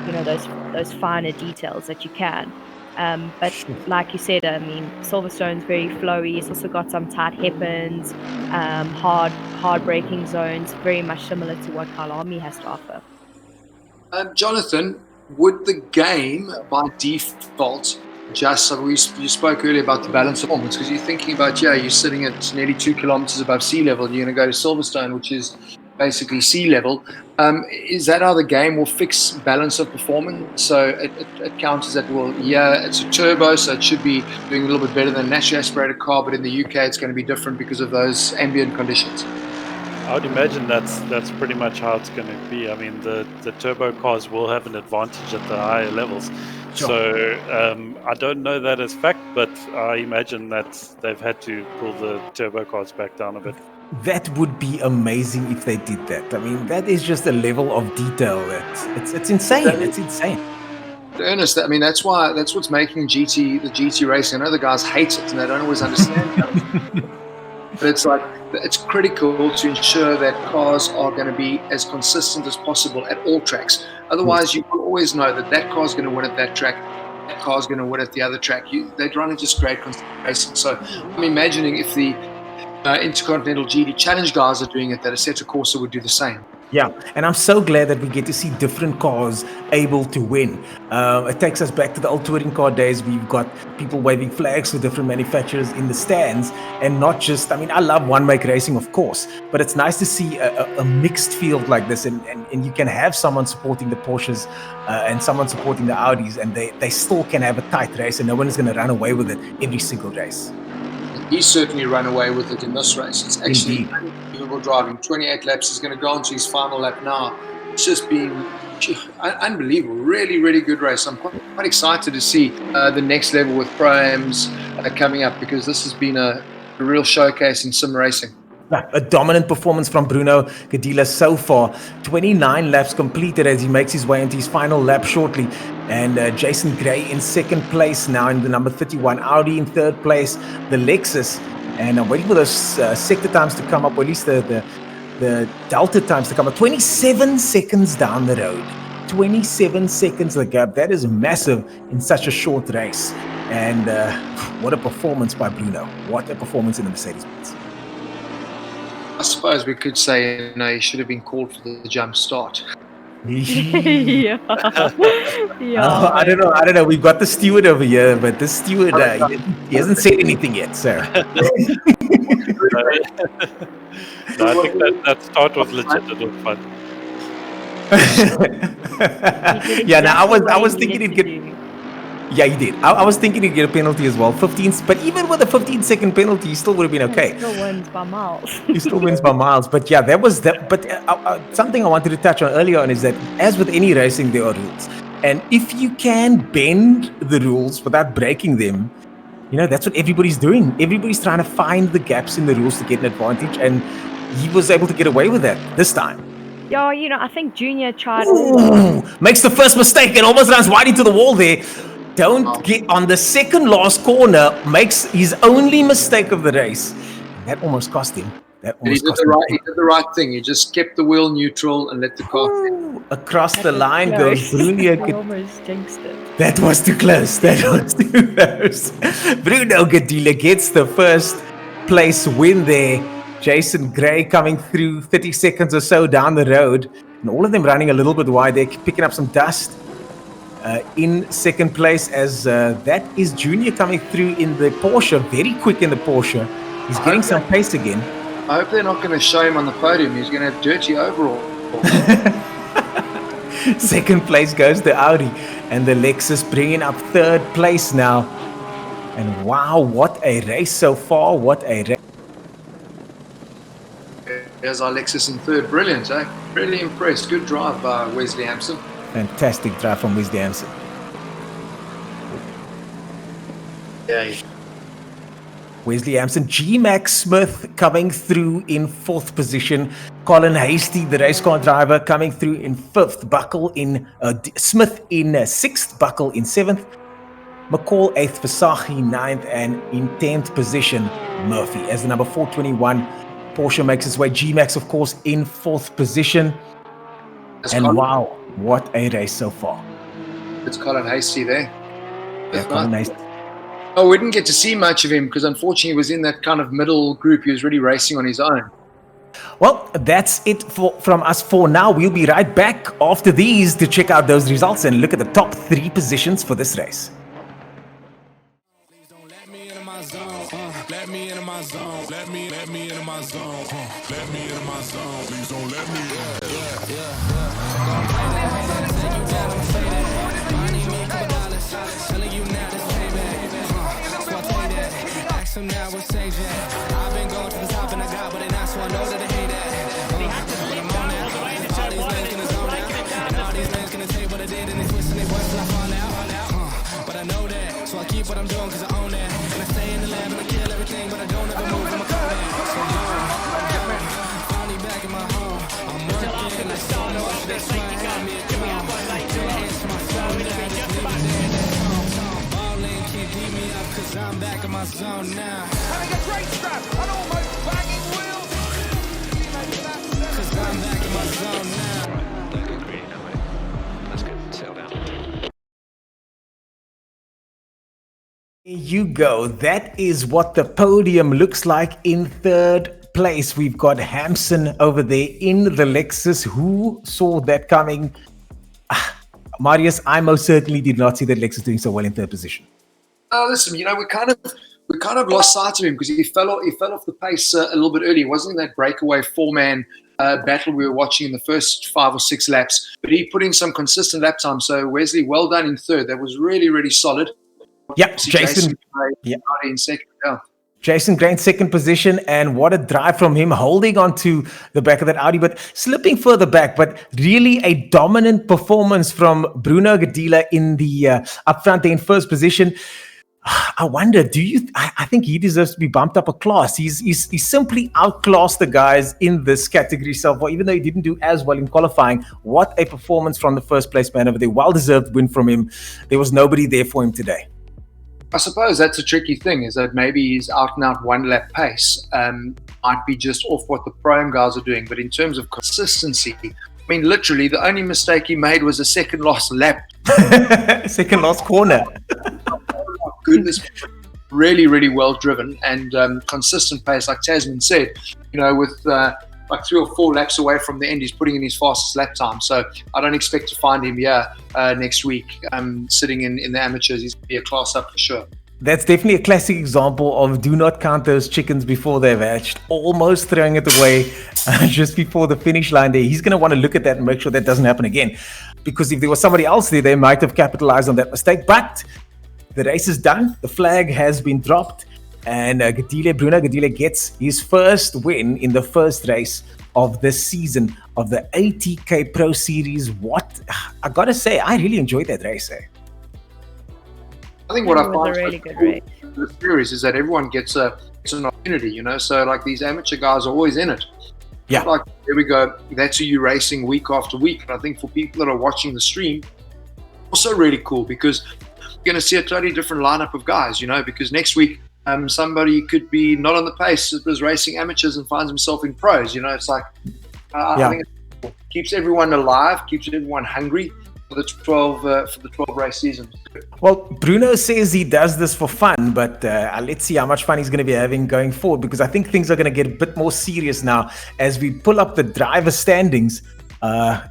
You know, those finer details that you can. But like you said, I mean, Silverstone's very flowy. It's also got some tight hairpins, hard braking zones, very much similar to what Kyalami has to offer. Jonathan, would the game by default just, so you spoke earlier about the balance of performance, because you're thinking about, you're sitting at nearly 2 kilometers above sea level, you're going to go to Silverstone, which is basically sea level. Is that how the game will fix balance of performance? So it counters that, well, it's a turbo, so it should be doing a little bit better than a naturally aspirated car, but in the UK it's going to be different because of those ambient conditions. I would imagine that's pretty much how it's going to be. I mean, the turbo cars will have an advantage at the higher levels. Sure. So I don't know that as fact, but I imagine that they've had to pull the turbo cars back down a bit. That would be amazing if they did that. I mean, that is just a level of detail that it's insane. It's insane. Ernest, I mean, that's what's making the GT racing. I know the guys hate it and they don't always understand. But it's like, it's critical to ensure that cars are going to be as consistent as possible at all tracks. Otherwise, you will always know that car's going to win at that track, that car's going to win at the other track. They'd run into just great consistent racing. So I'm imagining if the Intercontinental GT Challenge guys are doing it, that Assetto Corsa would do the same. Yeah, and I'm so glad that we get to see different cars able to win. It takes us back to the old touring car days. We've got people waving flags for different manufacturers in the stands, and not just, I mean, I love one-make racing, of course, but it's nice to see a mixed field like this, and you can have someone supporting the Porsches and someone supporting the Audis, and they still can have a tight race, and no one is going to run away with it every single race. He's certainly run away with it in this race. It's actually unbelievable driving. 28 laps. He's going to go on to his final lap now. It's just been unbelievable. Really, really good race. I'm quite excited to see the next level with Pro-Ams coming up, because this has been a real showcase in sim racing. A dominant performance from Bruno Gadila so far. 29 laps completed as he makes his way into his final lap shortly. And Jason Gray in second place now in the number 31. Audi in third place. The Lexus. And I'm waiting for those sector times to come up, or at least the delta times to come up. 27 seconds down the road. 27 seconds the gap. That is massive in such a short race. And what a performance by Bruno. What a performance in the Mercedes-Benz. I suppose we could say, he should have been called for the jump start. Yeah. I don't know. We've got the steward over here, but the steward, he hasn't said anything yet, sir. No, I think that start was legit. It was fun. I was thinking he'd get. Yeah, he did. I was thinking he'd get a penalty as well. 15, but even with a 15-second penalty, he still would have been okay. He still wins by miles. He still wins by miles. But yeah, that was that. But something I wanted to touch on earlier on is that, as with any racing, there are rules. And if you can bend the rules without breaking them, that's what everybody's doing. Everybody's trying to find the gaps in the rules to get an advantage. And he was able to get away with that this time. Yeah, I think Junior tried. Ooh, makes the first mistake and almost runs wide into the wall there. Don't get on the second last corner, makes his only mistake of the race. That almost cost him. He did the right thing. He just kept the wheel neutral and let the car. Across the line goes Bruno. He almost jinxed it. That was too close. Bruno Gadila gets the first place win there. Jason Gray coming through 30 seconds or so down the road. And all of them running a little bit wide. They're picking up some dust. In second place, as that is Junior coming through in the Porsche, very quick in the Porsche. He's getting some pace again. I hope they're not going to show him on the podium. He's going to have dirty overall. Second place goes the Audi, and the Lexus bringing up third place now. And wow, what a race so far. What a race. There's our Lexus in third. Brilliant, eh? Really impressed. Good drive by Wesley Hampson. Fantastic drive from Wesley Hampson. Yeah. Wesley Hampson. G-Max Smith coming through in fourth position. Colin Hasty, the race car driver, coming through in fifth. Smith in sixth. Buckle in seventh. McCall eighth. Versace ninth. And in 10th position, Murphy as the number 421. Porsche makes its way. G-Max, of course, in fourth position. And wow, what a race so far. It's Colin Hasty there. Yeah, combination. Oh, we didn't get to see much of him because unfortunately he was in that kind of middle group. He was really racing on his own. Well, that's it from us for now. We'll be right back after these to check out those results and look at the top 3 positions for this race. Let me into my zone. Let me into my zone. Let me into my zone. Let me into my zone. Please don't let me in. Ask him now what's saying. I've been going to the top and I got what I now, so I know that I hate that. But I'm on that. All these lanes gonna zone out. And all these lanes gonna say what I did and they twist and they work till I fall out. But I know that, so I keep what I'm doing cause I own that. And I stay in the lab and I kill everything, but I don't ever move from a code. So finally back in my home. I'm working and I saw no other. That's why I had me a call. Hands to my phone now. Just leave it there. Ballin' can't beat me up cause I'm back in my zone now. Having a great scrap and almost banging wheels. Cause I'm back in my zone now. Don't get greedy now, mate. Let's get settled down. There you go. That is what the podium looks like in 3rd place. We've got Hampson over there in the Lexus. Who saw that coming? Marius, I most certainly did not see that Lexus doing so well in 3rd position. Listen, we kind of lost sight of him because he fell off the pace a little bit early. It wasn't that breakaway 4-man battle we were watching in the first 5 or 6 laps, but he put in some consistent lap time. So Wesley, well done in 3rd. That was really, really solid. Yep, Jason in 2nd. Yeah. Jason Gray in 2nd position, and what a drive from him, holding on to the back of that Audi, but slipping further back. But really a dominant performance from Bruno Gadila in the up front there in 1st position. I wonder, I think he deserves to be bumped up a class. He's simply outclassed the guys in this category so far, even though he didn't do as well in qualifying. What a performance from the 1st place man over there. Well-deserved win from him. There was nobody there for him today. I suppose that's a tricky thing, is that maybe his out and out 1-lap pace might be just off what the Pro-Am guys are doing. But in terms of consistency, I mean, literally the only mistake he made was a second last lap. Second last corner. Oh, goodness. Really, really well driven and consistent pace, like Tasman said, with like 3 or 4 laps away from the end, he's putting in his fastest lap time. So I don't expect to find him here next week sitting in the amateurs. He's going to be a class up for sure. That's definitely a classic example of do not count those chickens before they've hatched, almost throwing it away just before the finish line there. He's going to want to look at that and make sure that doesn't happen again. Because if there was somebody else there, they might have capitalized on that mistake. But the race is done. The flag has been dropped. And Bruno Gadila gets his 1st win in the 1st race of this season of the ATK Pro Series. What I gotta say, I really enjoyed that race. I think what I find a really good race in the series is that everyone gets an opportunity, So like these amateur guys are always in it. Yeah. Like there we go. That's who you're racing week after week. And I think for people that are watching the stream, also really cool because you're going to see a totally different lineup of guys, because next week. Somebody could be not on the pace, was racing amateurs and finds himself in pros. It's like I think it keeps everyone alive, keeps everyone hungry for the 12 race season. Well, Bruno says he does this for fun, but let's see how much fun he's going to be having going forward, because I think things are going to get a bit more serious now as we pull up the driver standings.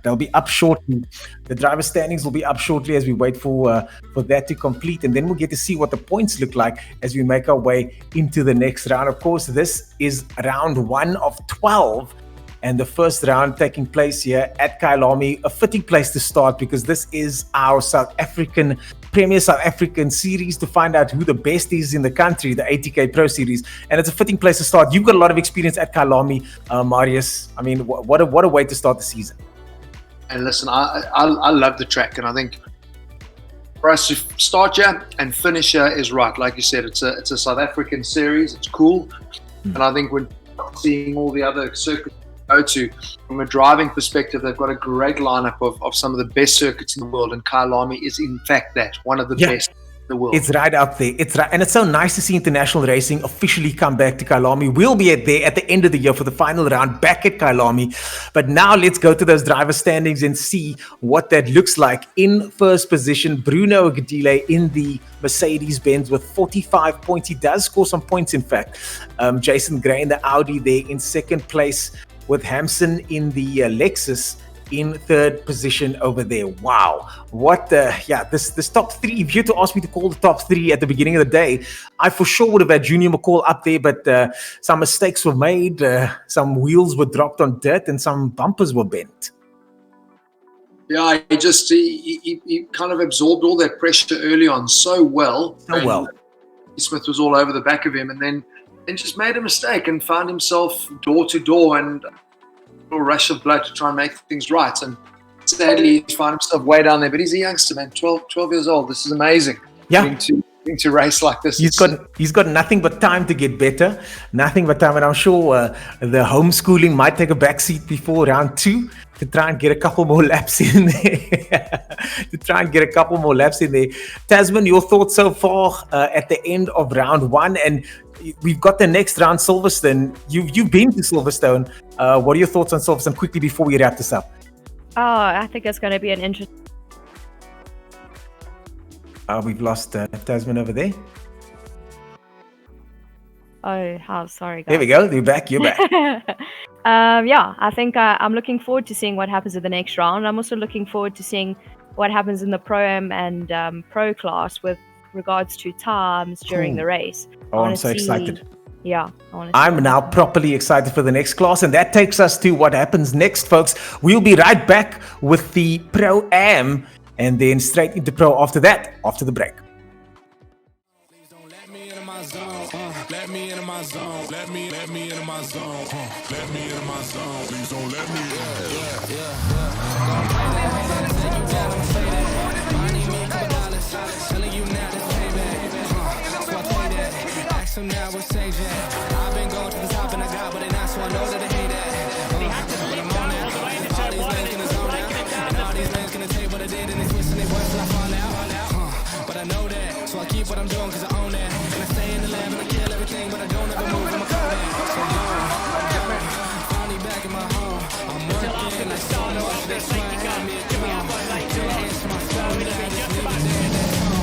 They'll be up shortly. The driver standings will be up shortly as we wait for that to complete, and then we'll get to see what the points look like as we make our way into the next round. Of course, this is round 1 of 12, and the first round taking place here at Kyalami. A fitting place to start because this is our Premier South African series to find out who the best is in the country, the ATK Pro Series, and it's a fitting place to start. You've got a lot of experience at Kyalami, Marius. I mean, what a way to start the season. And listen, I love the track, and I think for us to start here and finish here is right. Like you said, it's a South African series. It's cool, and I think when seeing all the other circuits go to, from a driving perspective, they've got a great lineup of some of the best circuits in the world, and Kyalami is in fact one of the best the world. It's right up there. It's right, and it's so nice to see international racing officially come back to Kyalami. We'll be there at the end of the year for the final round back at Kyalami. But now let's go to those driver standings and see what that looks like. In first position, Bruno Gadile in the Mercedes-Benz with 45 points. He does score some points, in fact. Jason Gray in the Audi there in second place, with Hampson in the Lexus in third position over there. Wow. What the, this top three, if you had to ask me to call the top three at the beginning of the day, I for sure would have had Junior McCall up there, but some mistakes were made, some wheels were dropped on dirt, and some bumpers were bent. Yeah, he kind of absorbed all that pressure early on so well. Smith was all over the back of him, and then just made a mistake and found himself door to door, and a rush of blood to try and make things right. And sadly, he found himself way down there. But he's a youngster, man, 12 years old. This is amazing. Yeah. To race like this. He's got nothing but time to get better. Nothing but time. And I'm sure the homeschooling might take a backseat before round 2 to try and get a couple more laps in there. Tasman, your thoughts so far at the end of round 1? And we've got the next round, Silverstone. You've been to Silverstone. What are your thoughts on Silverstone quickly before we wrap this up? Oh, I think it's going to be an interesting. We've lost Tasman over there. Oh, how sorry, guys. There we go. You're back. Yeah, I think I'm looking forward to seeing what happens in the next round. I'm also looking forward to seeing what happens in the Pro-Am and Pro class with regards to times during the race. Oh, I'm so excited. Yeah. I'm now properly excited for the next class, and that takes us to what happens next, folks. We'll be right back with the Pro-Am and then straight into Pro after that, after the break. Please don't let me into my zone. Let me into my zone. Let me into my zone. Let me into my zone. Please don't let me in. Now we'll say that I've been going to the top and I got what they not, so I know that they hate that. But I'm on that. All these lanes gonna zone out, and all these lanes gonna take what I did and they twist and they work till I fall out. But I know that, so I keep what I'm doing cause I own that. And I stay in the lab and I kill everything, but I don't ever move. I'm a Kodak. So I'm finally back in my home. I'm working like so much. That's why I got me a call. Can't answer my phone now. Just leave it there.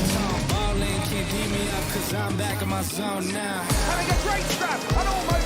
Ballin' can't beat me up cause I'm back in my zone now. Having a great scrap, and almost